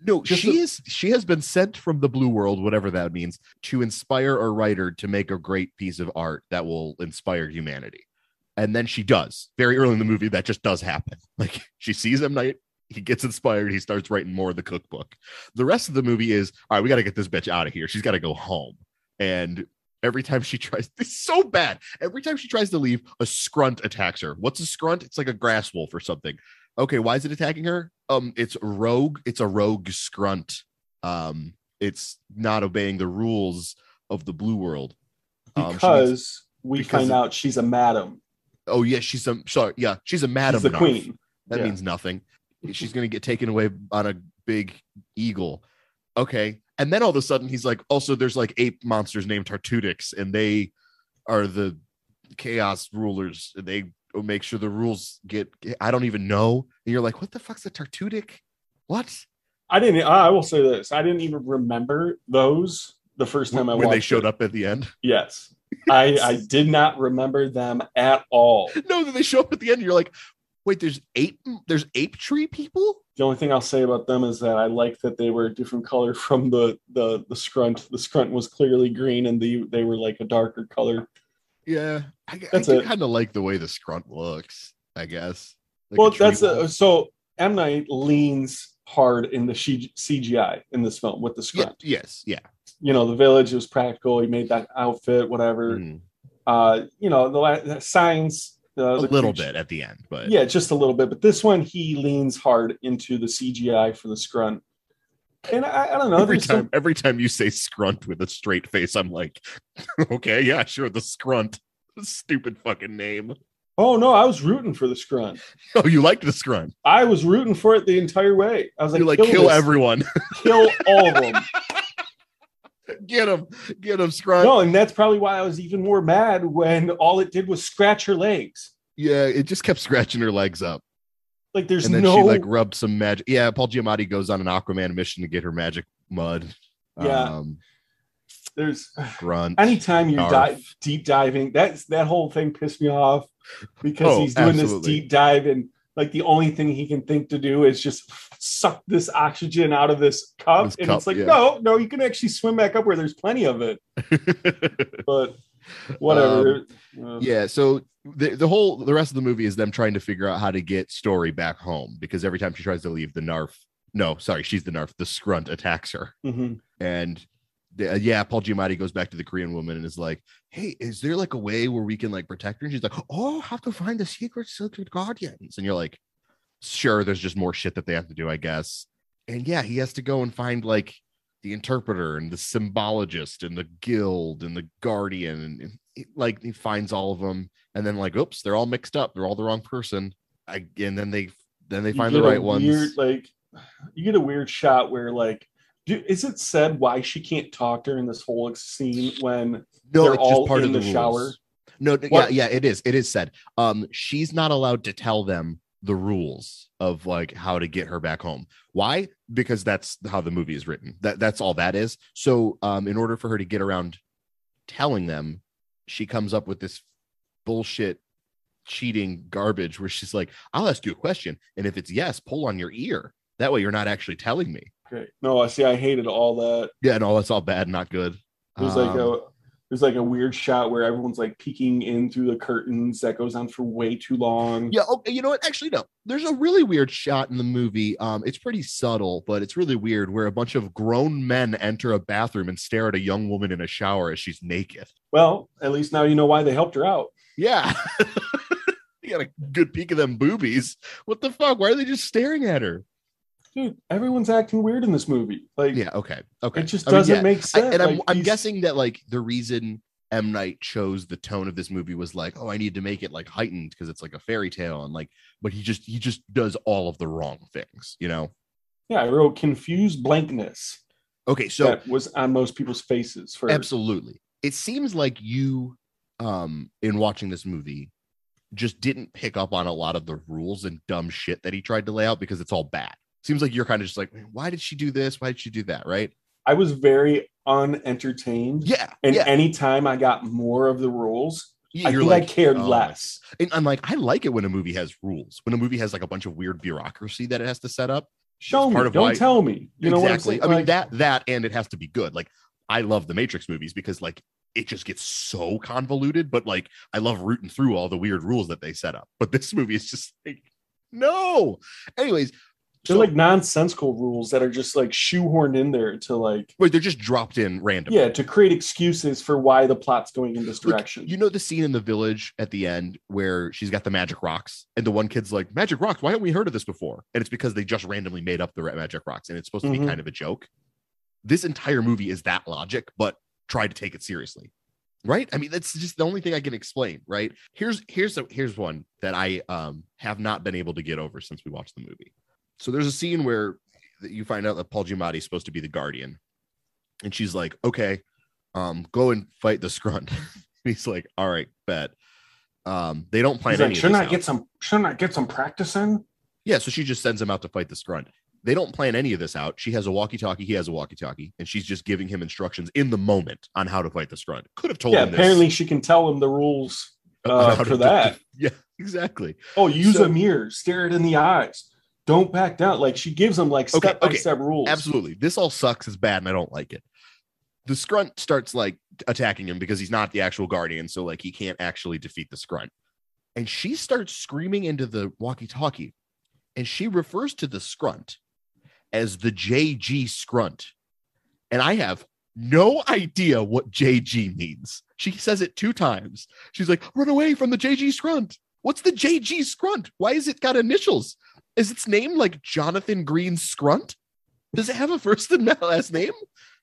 No, she has been sent from the blue world, whatever that means, to inspire a writer to make a great piece of art that will inspire humanity. And then she does. Very early in the movie, that just does happen. Like she sees M. Night, he gets inspired, he starts writing more of the cookbook. The rest of the movie is, all right, we got to get this bitch out of here. She's got to go home. And every time she tries, it's so bad. Every time she tries to leave, a scrunt attacks her. What's a scrunt? It's like a grass wolf or something. Okay, why is it attacking her? It's rogue. It's a rogue scrunt. It's not obeying the rules of the blue world. Because we find out she's a madam. Oh yeah, she's a madam. She's the queen. That means nothing. She's gonna get taken away on a big eagle. Okay. And then all of a sudden he's like, also there's like ape monsters named Tartutics, and they are the chaos rulers. They make sure the rules get, I don't even know. And you're like, what the fuck's a Tartutic? What? I will say this. I didn't even remember those the first time when they showed up at the end. Yes. I did not remember them at all. No, they show up at the end. And you're like, wait, there's ape tree people? The only thing I'll say about them is that I like that they were a different color from the scrunt. The scrunt was clearly green, and they were like a darker color. Yeah, I do kind of like the way the scrunt looks, I guess. Like well, that's so M. Night leans hard in the CGI in this film with the scrunt. Yes, yeah. The village was practical. He made that outfit, whatever. The signs. A little bit at the end, but yeah, just a little bit. But this one, he leans hard into the CGI for the scrunt. And I don't know. Every time you say scrunt with a straight face, I'm like, okay, yeah, sure, the scrunt. Stupid fucking name. Oh no, I was rooting for the scrunt. Oh, you liked the scrunt? I was rooting for it the entire way. I was like, kill everyone, kill all of them. Get him, scrunt. No, and that's probably why I was even more mad when all it did was scratch her legs. Yeah, it just kept scratching her legs up. Like and then she like rubbed some magic. Yeah, Paul Giamatti goes on an Aquaman mission to get her magic mud. Yeah, there's grunt. Anytime you're deep diving, that whole thing pissed me off because he's doing this deep dive, and like the only thing he can think to do is just suck this oxygen out of this cup. It's like, no, you can actually swim back up where there's plenty of it. But whatever. So the rest of the movie is them trying to figure out how to get Story back home, because every time she tries to leave, she's the Narf, the scrunt attacks her. Mm-hmm. And Yeah, Paul Giamatti goes back to the Korean woman and is like, hey, is there like a way where we can like protect her? And she's like, oh, have to find the secret guardians. And you're like, sure, there's just more shit that they have to do, I guess. And yeah, he has to go and find like the interpreter and the symbologist and the guild and the guardian. And like he finds all of them. And then like, oops, they're all mixed up. They're all the wrong person. And then they find the right ones. Like you get a weird shot where like, is it said why she can't talk during this whole scene when they're all part in the shower? No, yeah, it is. It is said. She's not allowed to tell them the rules of like how to get her back home. Why? Because that's how the movie is written. That's all that is. So, in order for her to get around telling them, she comes up with this bullshit cheating garbage where she's like, I'll ask you a question, and if it's yes, pull on your ear. That way you're not actually telling me. Okay. No, I see. I hated all that. Yeah, no, that's all bad, not good. There's like a weird shot where everyone's like peeking in through the curtains that goes on for way too long. Yeah, okay, you know what? Actually, no. There's a really weird shot in the movie. It's pretty subtle, but it's really weird where a bunch of grown men enter a bathroom and stare at a young woman in a shower as she's naked. Well, at least now you know why they helped her out. Yeah. You got a good peek of them boobies. What the fuck? Why are they just staring at her? Dude, everyone's acting weird in this movie. Like, yeah, okay. It just doesn't make sense. I'm guessing that like the reason M. Night chose the tone of this movie was like, oh, I need to make it like heightened because it's like a fairy tale, and like, but he just does all of the wrong things, you know? Yeah, I wrote confused blankness. Okay, so that was on most people's faces. Absolutely, it seems like you, in watching this movie, just didn't pick up on a lot of the rules and dumb shit that he tried to lay out because it's all bad. Seems like you're kind of just like, why did she do this? Why did she do that? Right. I was very unentertained. Yeah. And anytime I got more of the rules, I cared less. And I'm like, I like it when a movie has rules, when a movie has like a bunch of weird bureaucracy that it has to set up. Show me, don't tell me. You know exactly. What I'm saying? I mean, that, and it has to be good. Like, I love the Matrix movies because like it just gets so convoluted, but like I love rooting through all the weird rules that they set up. But this movie is just like, no. Anyways, they're like nonsensical rules that are just like shoehorned in there to like. Wait, they're just dropped in randomly. Yeah, to create excuses for why the plot's going in this direction. Look, you know the scene in the village at the end where she's got the magic rocks, and the one kid's like, "Magic rocks? Why haven't we heard of this before?" And it's because they just randomly made up the magic rocks, and it's supposed to be kind of a joke. This entire movie is that logic, but try to take it seriously, right? I mean, that's just the only thing I can explain, right? Here's one that I have not been able to get over since we watched the movie. So there's a scene where you find out that Paul Giamatti is supposed to be the guardian. And she's like, okay, go and fight the scrunt. He's like, all right, bet. They don't plan any of this out. Shouldn't I get some practice in? Yeah, so she just sends him out to fight the scrunt. They don't plan any of this out. She has a walkie-talkie, he has a walkie-talkie, and she's just giving him instructions in the moment on how to fight the scrunt. Could have told him this. Apparently she can tell him the rules for that. Yeah, exactly. Oh, use a mirror, stare it in the eyes. Don't back down. Like she gives them like step-by-step rules. Absolutely. This all sucks. It's bad, and I don't like it. The scrunt starts like attacking him because he's not the actual guardian, so like he can't actually defeat the scrunt. And she starts screaming into the walkie-talkie, and she refers to the scrunt as the JG scrunt. And I have no idea what JG means. She says it 2 times. She's like, run away from the JG scrunt. What's the JG scrunt? Why is it got initials? Is its name like Jonathan Green Scrunt? Does it have a first and last name?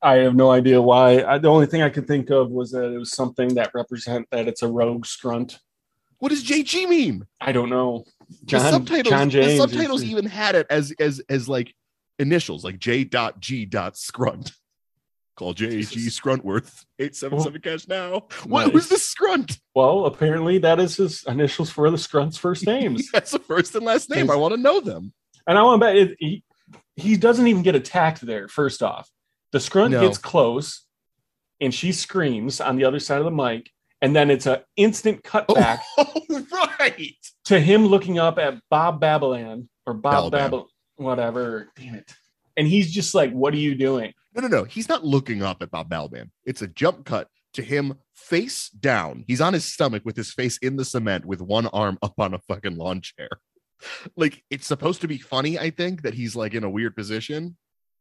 I have no idea why. The only thing I could think of was that it was something that represent that it's a rogue scrunt. What does JG mean? I don't know. The subtitles even had it as like initials, like J.G. Scrunt. Call JG Scruntworth 877 cash now. What was the Scrunt? Well, apparently that is his initials for the Scrunt's first names. That's the first and last name. I want to know them. And I want to bet he doesn't even get attacked there. First off, the Scrunt gets close, and she screams on the other side of the mic, and then it's an instant cutback to him looking up at Bob Babalan or Bob Babel, whatever. Damn it! And he's just like, "What are you doing?" No. He's not looking up at Bob Balaban. It's a jump cut to him face down. He's on his stomach with his face in the cement with one arm up on a fucking lawn chair. Like, it's supposed to be funny, I think, that he's like in a weird position.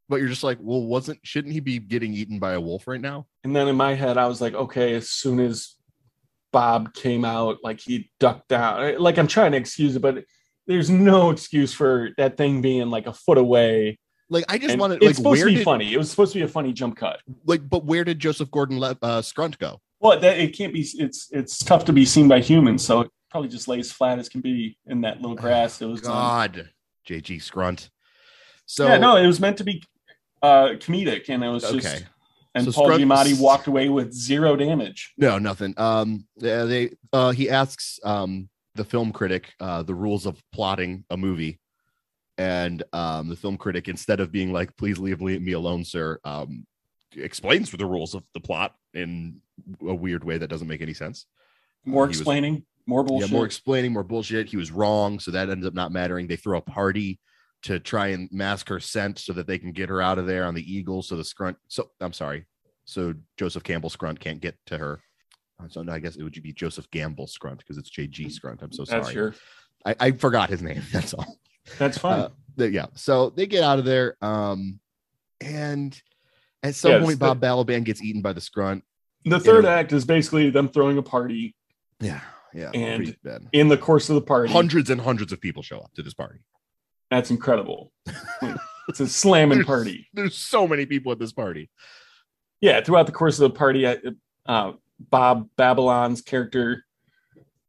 But you're just like, well, shouldn't he be getting eaten by a wolf right now? And then in my head, I was like, okay, as soon as Bob came out, like he ducked out. Like I'm trying to excuse it, but there's no excuse for that thing being like a foot away. Like I just wanted. It's supposed to be funny. It was supposed to be a funny jump cut. Like, but where did Joseph Gordon-Levitt go? Well, it can't be. It's tough to be seen by humans, so it probably just lays flat as can be in that little grass. It was JG Scrunt. So yeah, no, it was meant to be comedic, and it was just okay. And so Paul Giamatti walked away with zero damage. No, nothing. He asks the film critic the rules of plotting a movie, and the film critic, instead of being like, "Please leave me alone, sir," explains the rules of the plot in a weird way that doesn't make any sense. More explaining, more bullshit. Yeah, more explaining, more bullshit. He was wrong, so that ends up not mattering. They throw a party to try and mask her scent so that they can get her out of there on the Eagle. So the Scrunt. So I'm sorry. So Joseph Campbell Scrunt can't get to her. So no, I guess it would be Joseph Gamble Scrunt because it's JG Scrunt. I'm so sorry. I forgot his name. That's all. That's fine. Yeah. So they get out of there. And at some point, Bob Balaban gets eaten by the Scrunt. The third act is basically them throwing a party. Yeah. Yeah. And in the course of the party, hundreds and hundreds of people show up to this party. That's incredible. It's a slamming party. There's so many people at this party. Yeah, throughout the course of the party, Bob Babylon's character,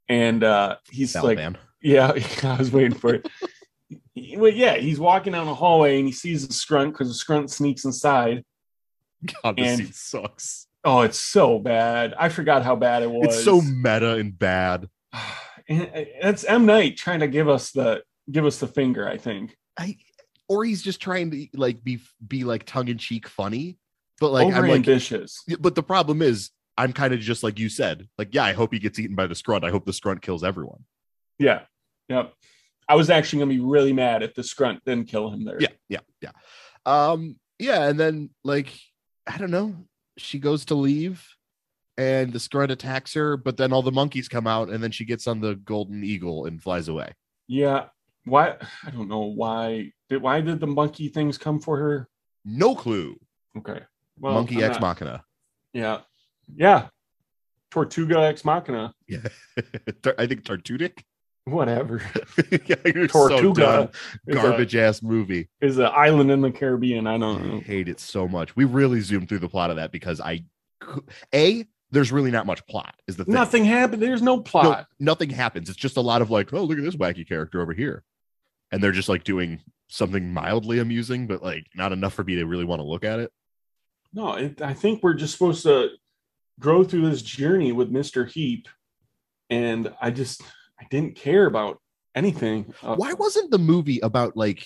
and he's Balaban. Like, yeah, I was waiting for it. Well, yeah, he's walking down the hallway and he sees the Scrunt because the Scrunt sneaks inside. God, this scene sucks. Oh, it's so bad. I forgot how bad it was. It's so meta and bad. And that's M. Night trying to give us the finger, I think. Or he's just trying to like be like tongue in cheek funny, but like I'm ambitious. But the problem is, I'm kind of just like you said, like, yeah, I hope he gets eaten by the Scrunt. I hope the Scrunt kills everyone. Yeah, yep. I was actually gonna be really mad if the Scrunt didn't kill him there. Yeah. Yeah, and then like I don't know, she goes to leave, and the Scrunt attacks her, but then all the monkeys come out, and then she gets on the Golden Eagle and flies away. Yeah. Why? I don't know why. Why did the monkey things come for her? No clue. Okay. Well, Monkey Ex Machina. Yeah. Yeah. Tortuga Ex Machina. Yeah. I think Tartudic. Whatever. Yeah, Tortuga. So garbage ass movie. Is an island in the Caribbean. I don't know. I hate it so much. We really zoomed through the plot of that because there's really not much plot is the thing. Nothing happened. There's no plot. No, nothing happens. It's just a lot of like, oh, look at this wacky character over here. And they're just like doing something mildly amusing, but like not enough for me to really want to look at it. No, I think we're just supposed to grow through this journey with Mr. Heap. And I didn't care about anything. Why wasn't the movie about like,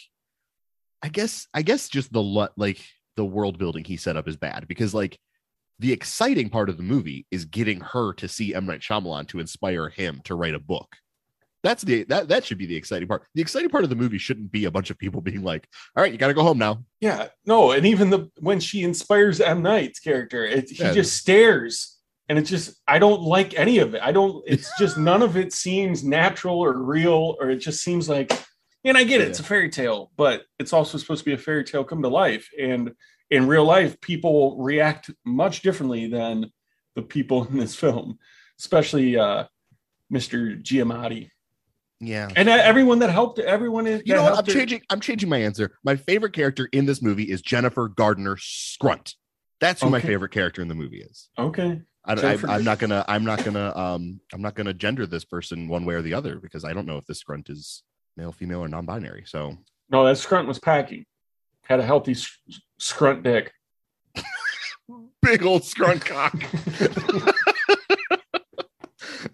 I guess just the world building he set up is bad because like the exciting part of the movie is getting her to see M. Night Shyamalan to inspire him to write a book. That's that should be the exciting part. The exciting part of the movie shouldn't be a bunch of people being like, all right, you got to go home now. Yeah, no. And even when she inspires M. Night's character, he just stares. And it's just, I don't like any of it. It's just none of it seems natural or real, or it just seems like, and I get it, it's a fairy tale, but it's also supposed to be a fairy tale come to life. And in real life, people react much differently than the people in this film, especially Mr. Giamatti. Yeah. And everyone that helped, everyone is, you know what? I'm changing my answer. My favorite character in this movie is Jennifer Gardner Scrunt. That's who my favorite character in the movie is. Okay. I'm not gonna gender this person one way or the other because I don't know if this Scrunt is male, female, or non-binary. So no, that Scrunt was packing. Had a healthy Scrunt dick. Big old Scrunt cock.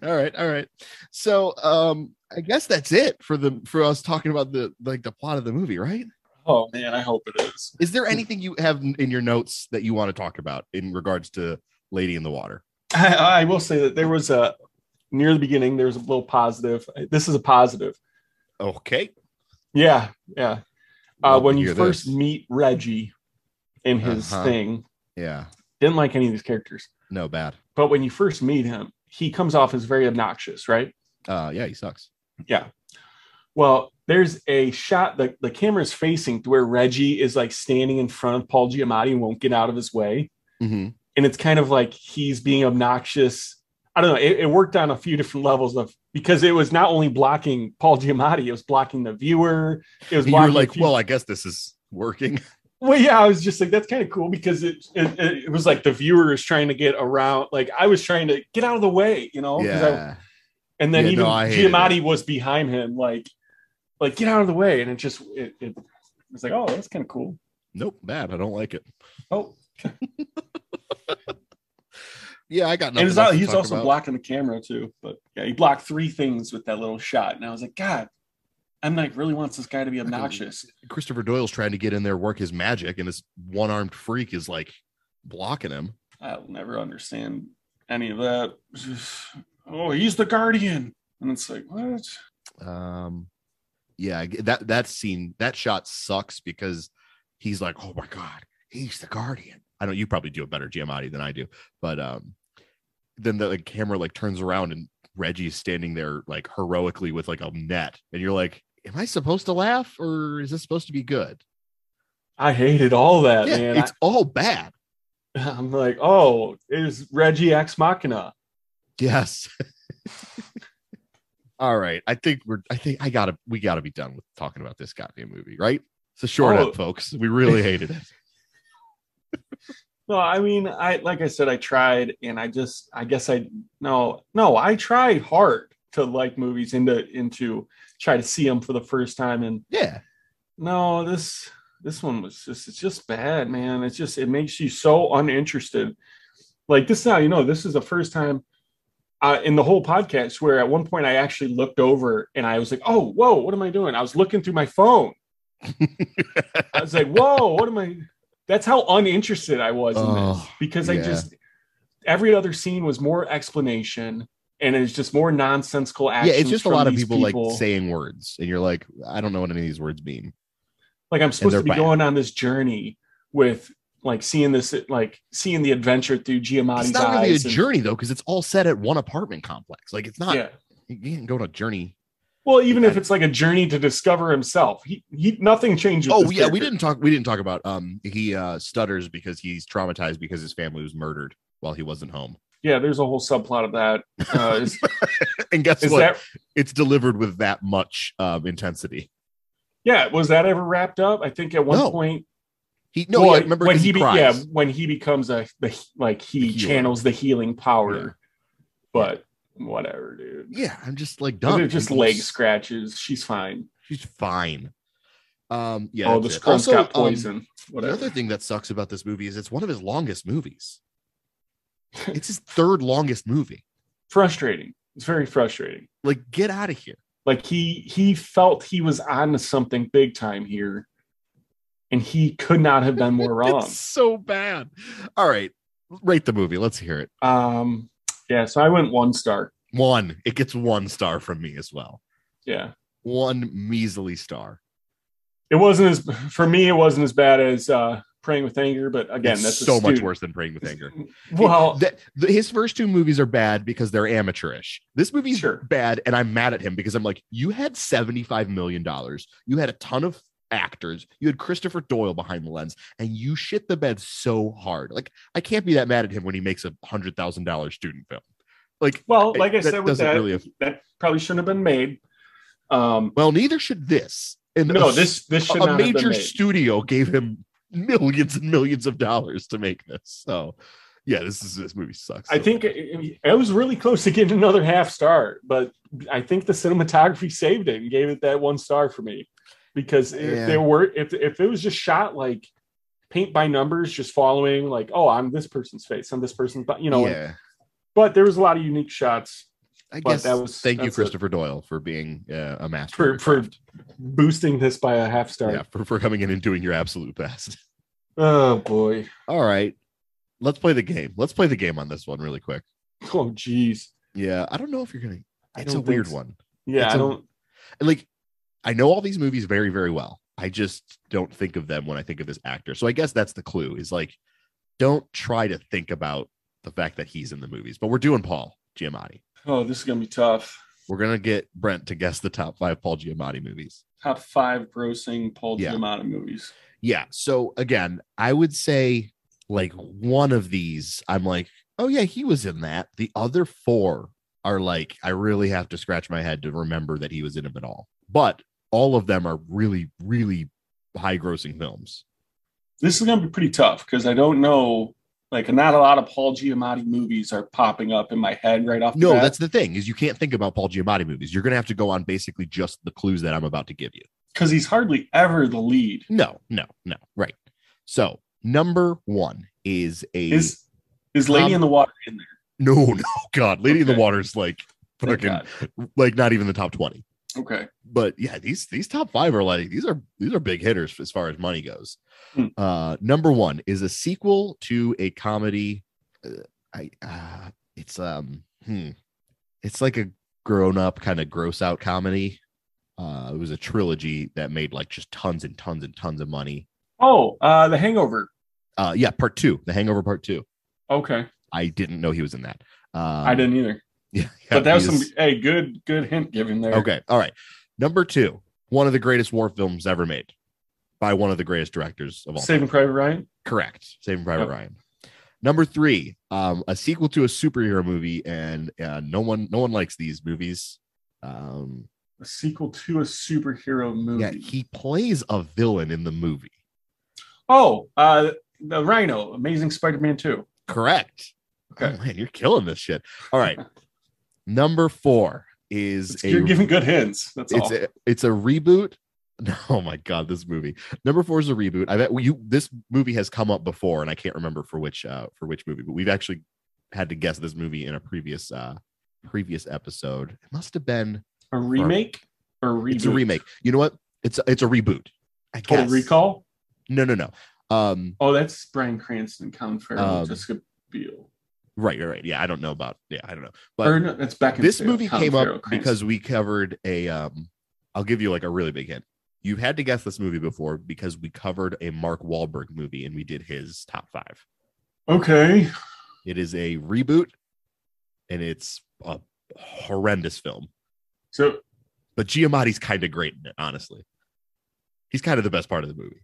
All right. So I guess that's it for us talking about the plot of the movie, right? Oh man, I hope it is. Is there anything you have in your notes that you want to talk about in regards to Lady in the Water? I will say that there was near the beginning, there's a little positive. This is a positive. Okay. Yeah. When you first meet Reggie in his thing. Yeah. Didn't like any of these characters. No, bad. But when you first meet him, he comes off as very obnoxious, right? Yeah, he sucks. Yeah. Well, there's a shot that the camera is facing to where Reggie is like standing in front of Paul Giamatti and won't get out of his way. Mm-hmm. And it's kind of like he's being obnoxious. I don't know. It worked on a few different levels because it was not only blocking Paul Giamatti, it was blocking the viewer. It was blocking. You're like, well, I guess this is working. Well, yeah, I was just like, that's kind of cool because it was like the viewer is trying to get around. Like I was trying to get out of the way, you know? Yeah. And then Giamatti was behind him, like get out of the way. And it was like, oh, that's kind of cool. Nope, bad. I don't like it. Oh. Yeah, I got nothing. And he's also blocking the camera too. But yeah, he blocked 3 things with that little shot. And I was like, God, M. Night really wants this guy to be obnoxious. Christopher Doyle's trying to get in there, work his magic, and this one-armed freak is like blocking him. I'll never understand any of that. Oh, he's the Guardian. And it's like, what? Yeah, that scene, that shot sucks because he's like, oh my God, he's the Guardian. I know you probably do a better Giamatti than I do, but then the camera like turns around and Reggie's standing there like heroically with like a net, and you're like, am I supposed to laugh or is this supposed to be good? I hated all that, man. It's all bad. I'm like, oh, it was Reggie Ex Machina. Yes. All right. We gotta be done with talking about this goddamn movie, right? It's a short up, folks. We really hated it. No, I mean, like I said, I tried, and I tried hard to like movies and to try to see them for the first time, and no, this one was it's just bad, man. It makes you so uninterested. Like this now, this is the first time in the whole podcast where at one point I actually looked over and I was like, oh, whoa, what am I doing? I was looking through my phone. I was like, whoa, what am I? That's how uninterested I was in this, because every other scene was more explanation and it's just more nonsensical action. Yeah, it's just a lot of people like saying words and you're like, I don't know what any of these words mean. Like I'm supposed to be going on this journey with like seeing the adventure through Giamatti's eyes. It's not really a journey though, because it's all set at one apartment complex. Like it's not, you can't go on a journey. Well, even if it's like a journey to discover himself, he nothing changes. Oh yeah, we didn't talk about he stutters because he's traumatized because his family was murdered while he wasn't home. Yeah, there's a whole subplot of that. And guess what? It's delivered with that much intensity. Yeah, was that ever wrapped up? I think at one point remember when he becomes he channels the healing power. Yeah. But whatever, dude. Yeah, I'm just like done. They're just leg scratches. She's fine. She's fine. The scrump's got poison. The other thing that sucks about this movie is it's one of his longest movies. It's his 3rd longest movie. Frustrating. It's very frustrating. Like, get out of here. Like he felt he was on to something big time here, and he could not have done more wrong. It's so bad. All right, rate the movie. Let's hear it. Yeah, so I went 1 star. 1. It gets 1 star from me as well. Yeah. 1 measly star. It wasn't as bad as Praying with Anger, but again, that's so much worse than Praying with Anger. Well, his first 2 movies are bad because they're amateurish. This movie's bad, and I'm mad at him because I'm like, you had $75 million. You had a ton of actors. You had Christopher Doyle behind the lens, and you shit the bed so hard. Like, I can't be that mad at him when he makes a $100,000 student film. Like, well, like I said, with that probably shouldn't have been made. Well, neither should this. And this should not have been made. A major studio gave him millions and millions of dollars to make this. So, yeah, this movie sucks. I think it was really close to getting another half star, but I think the cinematography saved it and gave it that 1 star for me. Because if it was just shot like paint by numbers, just following like, oh, I'm this person's face, I'm this person's, but but there was a lot of unique shots. I guess thank you, Christopher Doyle, for being a master for boosting this by a half star. Yeah, for coming in and doing your absolute best. Oh boy! All right, let's play the game. Let's play the game on this one really quick. Oh geez. Yeah, I don't know if you're gonna. It's a weird one. Yeah, I don't like. I know all these movies very, very well. I just don't think of them when I think of this actor. So I guess that's the clue, is like, don't try to think about the fact that he's in the movies. But we're doing Paul Giamatti. Oh, this is going to be tough. We're gonna get Brent to guess the top 5 Paul Giamatti movies. Top 5 grossing Paul Giamatti movies. Yeah. So again, I would say like one of these, I'm like, oh yeah, he was in that. The other 4 are like, I really have to scratch my head to remember that he was in them at all. But all of them are really, really high grossing films. This is going to be pretty tough because I don't know. Like, not a lot of Paul Giamatti movies are popping up in my head right off the bat. That's the thing, is you can't think about Paul Giamatti movies. You're going to have to go on basically just the clues that I'm about to give you. Because he's hardly ever the lead. No. Right. So, number 1 is Is Lady in the Water in there? No, God. Lady in the Water is like fucking, like not even the top 20. Okay. But yeah, these top 5 are like, these are big hitters as far as money goes. Number 1 is a sequel to a comedy. It's like a grown up kind of gross out comedy. It was a trilogy that made like just tons and tons and tons of money. Oh, The Hangover. Part 2, The Hangover Part 2. Okay. I didn't know he was in that. I didn't either. Yeah, but that was some good hint given there. Okay. All right. Number 2, one of the greatest war films ever made by one of the greatest directors of all time. Saving Private Ryan? Correct. Saving Private Ryan. Number 3, a sequel to a superhero movie, and no one likes these movies. A sequel to a superhero movie. Yeah, he plays a villain in the movie. Oh, the Rhino, Amazing Spider-Man 2. Correct. Okay. Oh, man, you're killing this shit. All right. Number 4 is you're giving good hints. That's all. It's a reboot. Oh my God, this movie. Number 4 is a reboot. I bet this movie has come up before, and I can't remember for which movie, but we've actually had to guess this movie in a previous episode. It must have been a remake or a reboot. It's a remake. You know what? It's a reboot. I guess. Called Recall? No. That's Bryan Cranston, Colin Farrell, Jessica Biel. Right. Yeah, I don't know. But that's back in this movie came up because we covered a. I'll give you like a really big hint. You had to guess this movie before because we covered a Mark Wahlberg movie and we did his top 5. Okay. It is a reboot, and it's a horrendous film. But Giamatti's kind of great in it. Honestly, he's kind of the best part of the movie.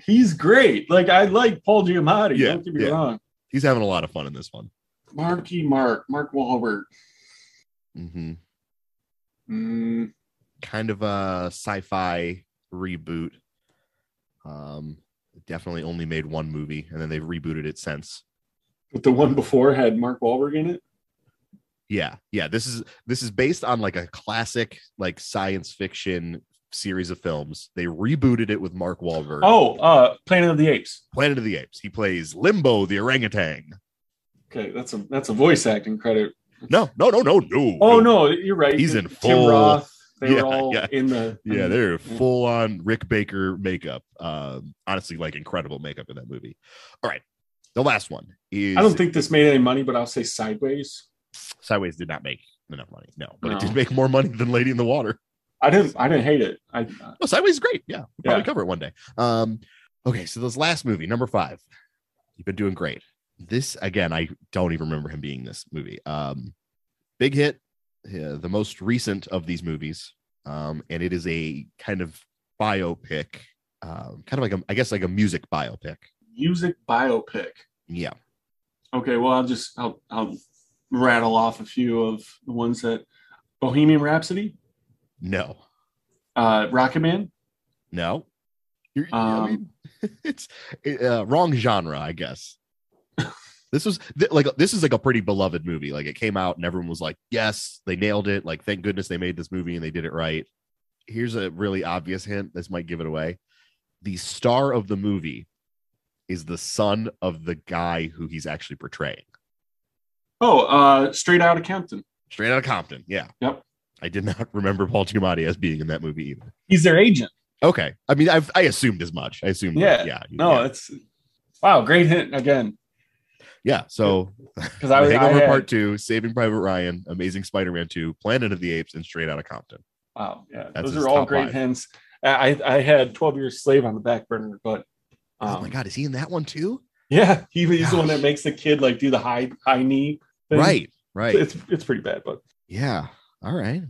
He's great. Like, I like Paul Giamatti. Yeah, don't get me wrong. He's having a lot of fun in this one. Mark Wahlberg. Kind of a sci-fi reboot. Definitely only made one movie, and then they've rebooted it since. But the one before had Mark Wahlberg in it? Yeah. This is based on like a classic like science fiction series of films. They rebooted it with Mark Wahlberg. Planet of the Apes. Planet of the Apes. He plays Limbo the orangutan. Okay, that's a voice acting credit. No. Oh no, you're right. He's in full. Tim Roth. They were all in the. Yeah, they're full on Rick Baker makeup. Honestly, like incredible makeup in that movie. All right, the last one is. I don't think this made any money, but I'll say Sideways. Sideways did not make enough money. No, but it did make more money than Lady in the Water. I didn't hate it. Sideways is great. Yeah, we'll probably cover it one day. Okay, so this last movie, number 5, you've been doing great. This again, I don't even remember him being in this movie. Big hit, the most recent of these movies, and it is a kind of biopic, kind of like like a music biopic. Music biopic. Yeah. Okay, well, I'll rattle off a few of the ones that Bohemian Rhapsody. No. Rocket Man. No. It's wrong genre, I guess. This is like a pretty beloved movie. Like, it came out and everyone was like, yes, they nailed it. Like, thank goodness they made this movie and they did it right. Here's a really obvious hint. This might give it away. The star of the movie is the son of the guy who he's actually portraying. Straight Outta Compton. Straight Outta Compton. Yeah. Yep. I did not remember Paul Giamatti as being in that movie either. He's their agent. Okay. I mean, I assumed as much. I assumed. Yeah. It's wow. Great hint again. Yeah. So because Hangover Part 2, Saving Private Ryan, Amazing Spider-Man 2, Planet of the Apes, and Straight Outta Compton. Wow. Yeah. Those are all great hints. I had 12 Years Slave on the back burner, but oh my God, is he in that one too? Yeah. He's the one that makes the kid like do the high knee thing. Right. It's pretty bad, but Yeah. All right.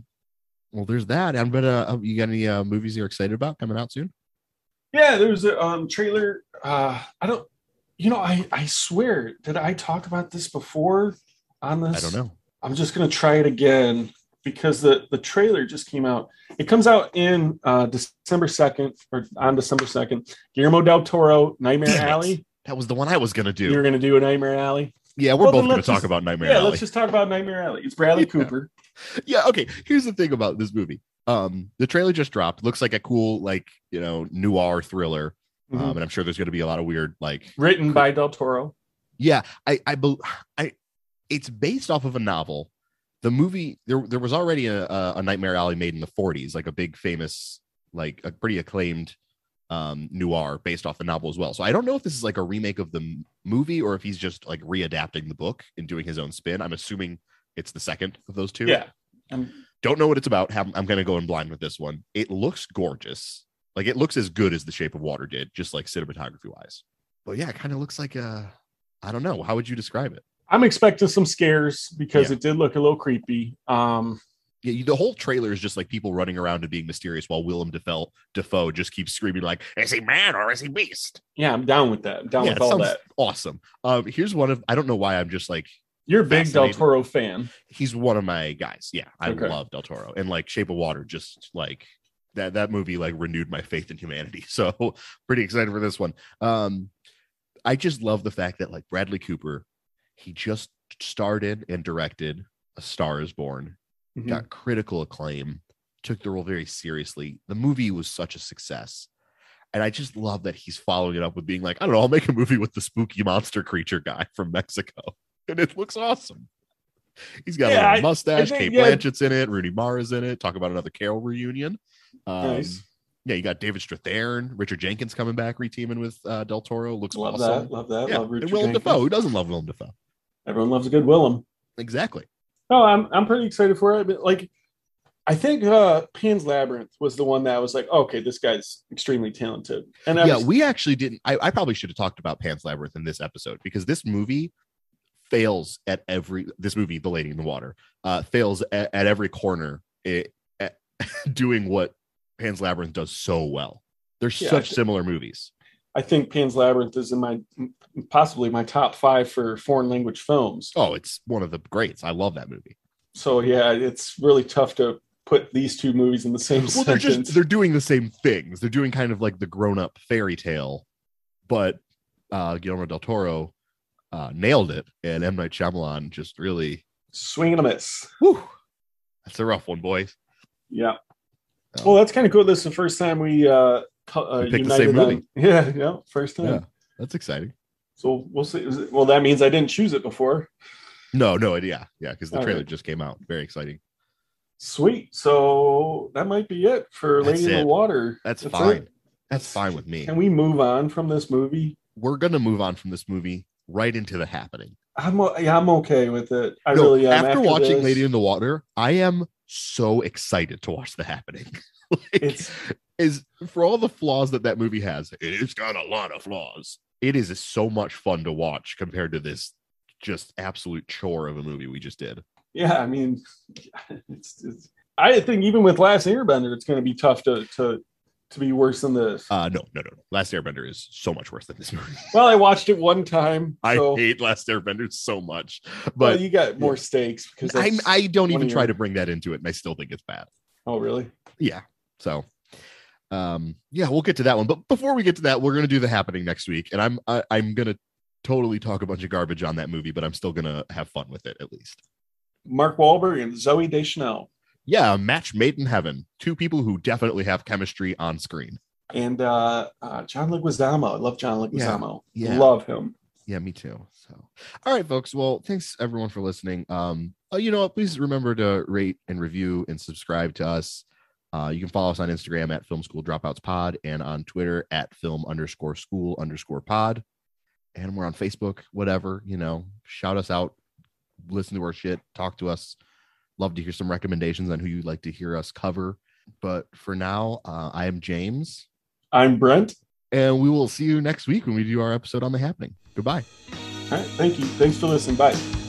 Well, there's that. I'm gonna. You got any movies you're excited about coming out soon? Yeah, there was a trailer. I don't. I swear, did I talk about this before on this? I don't know. I'm just gonna try it again because the trailer just came out. It comes out in December 2nd or on December 2nd. Guillermo del Toro, Nightmare Alley. That was the one I was gonna do. You were gonna do a Nightmare Alley. Yeah, we're both gonna talk about Nightmare Alley. Yeah, let's just talk about Nightmare Alley. It's Bradley Cooper. Yeah. Okay. Here's the thing about this movie. The trailer just dropped. Looks like a cool, noir thriller. Mm-hmm. And I'm sure there's going to be a lot of weird, written by Del Toro. Yeah, it's based off of a novel. The movie there was already a Nightmare Alley made in the 40s, like a big famous, a pretty acclaimed noir based off the novel as well. So I don't know if this is like a remake of the movie or if he's just like readapting the book and doing his own spin. I'm assuming it's the second of those two. Yeah. Don't know what it's about. I'm going to go in blind with this one. It looks gorgeous. Like it looks as good as The Shape of Water did, just like cinematography wise. But yeah, it kind of looks like I don't know. How would you describe it? I'm expecting some scares because it did look a little creepy. The whole trailer is just like people running around and being mysterious while Willem Dafoe just keeps screaming like, is he man or is he beast? Yeah, I'm down with that. I'm down with all that. Awesome. Here's one of, I don't know why I'm just like, you're a big Del Toro fan. He's one of my guys. Yeah, I love Del Toro. And like Shape of Water, just like that movie like renewed my faith in humanity. So pretty excited for this one. I just love the fact that like Bradley Cooper, he just started and directed A Star Is Born, got critical acclaim, took the role very seriously. The movie was such a success. And I just love that he's following it up with being like, I don't know, I'll make a movie with the spooky monster creature guy from Mexico. And it looks awesome. He's got a little mustache. Kate Blanchett's in it. Rooney Mara's in it. Talk about another Carol reunion. Nice. Yeah, you got David Strathairn, Richard Jenkins coming back, reteaming with Del Toro. Looks love awesome. Love that. Yeah. Love Richard and Willem Jenkins. Dafoe. Who doesn't love Willem Dafoe? Everyone loves a good Willem. Exactly. No, I'm pretty excited for it. But like, I think Pan's Labyrinth was the one that was like, okay, this guy's extremely talented. And we actually didn't. I probably should have talked about Pan's Labyrinth in this episode because this movie fails at The Lady in the Water, fails at every corner at doing what Pan's Labyrinth does so well. They're such similar movies. I think Pan's Labyrinth is in possibly my top 5 for foreign language films. Oh, it's one of the greats. I love that movie. So yeah, it's really tough to put these two movies in the same sentence. They're doing the same things. They're doing kind of like the grown-up fairy tale, but Guillermo del Toro nailed it, and M. Night Shyamalan just really swing and a miss. Whew. That's a rough one, boys. Yeah. Well, that's kind of cool. This is the first time we picked the same movie. Yeah, first time. Yeah, that's exciting. So we'll see. Well, that means I didn't choose it before. No, yeah, because the trailer just came out. Very exciting. Sweet. So that might be it for Lady in the Water. That's fine. That's fine with me. Can we move on from this movie? We're gonna move on from this movie right into The Happening. I'm okay with it. I really am. After watching Lady in the Water, I am so excited to watch The Happening. Is for all the flaws that movie has, it's got a lot of flaws. It is so much fun to watch compared to this just absolute chore of a movie we just did. Yeah, I mean, I think even with Last Airbender, it's going to be tough to be worse than this. No. Last Airbender is so much worse than this movie. Well, I watched it one time. I hate Last Airbender so much, but you got more stakes because I don't even try to bring that into it, and I still think it's bad. Oh, really? Yeah. So, we'll get to that one. But before we get to that, we're going to do The Happening next week, and I'm going to totally talk a bunch of garbage on that movie, but I'm still going to have fun with it at least. Mark Wahlberg and Zooey Deschanel. Yeah, a match made in heaven. Two people who definitely have chemistry on screen. And John Leguizamo. I love John Leguizamo. Yeah. Love him. Yeah, me too. So, all right, folks. Well, thanks everyone for listening. You know what? Please remember to rate and review and subscribe to us. You can follow us on Instagram at Film School Dropouts Pod and on Twitter at film_school_pod. And we're on Facebook, whatever, shout us out, listen to our shit, talk to us. Love to hear some recommendations on who you'd like to hear us cover. But for now, I am James. I'm Brent. And we will see you next week when we do our episode on The Happening. Goodbye. All right. Thank you. Thanks for listening. Bye.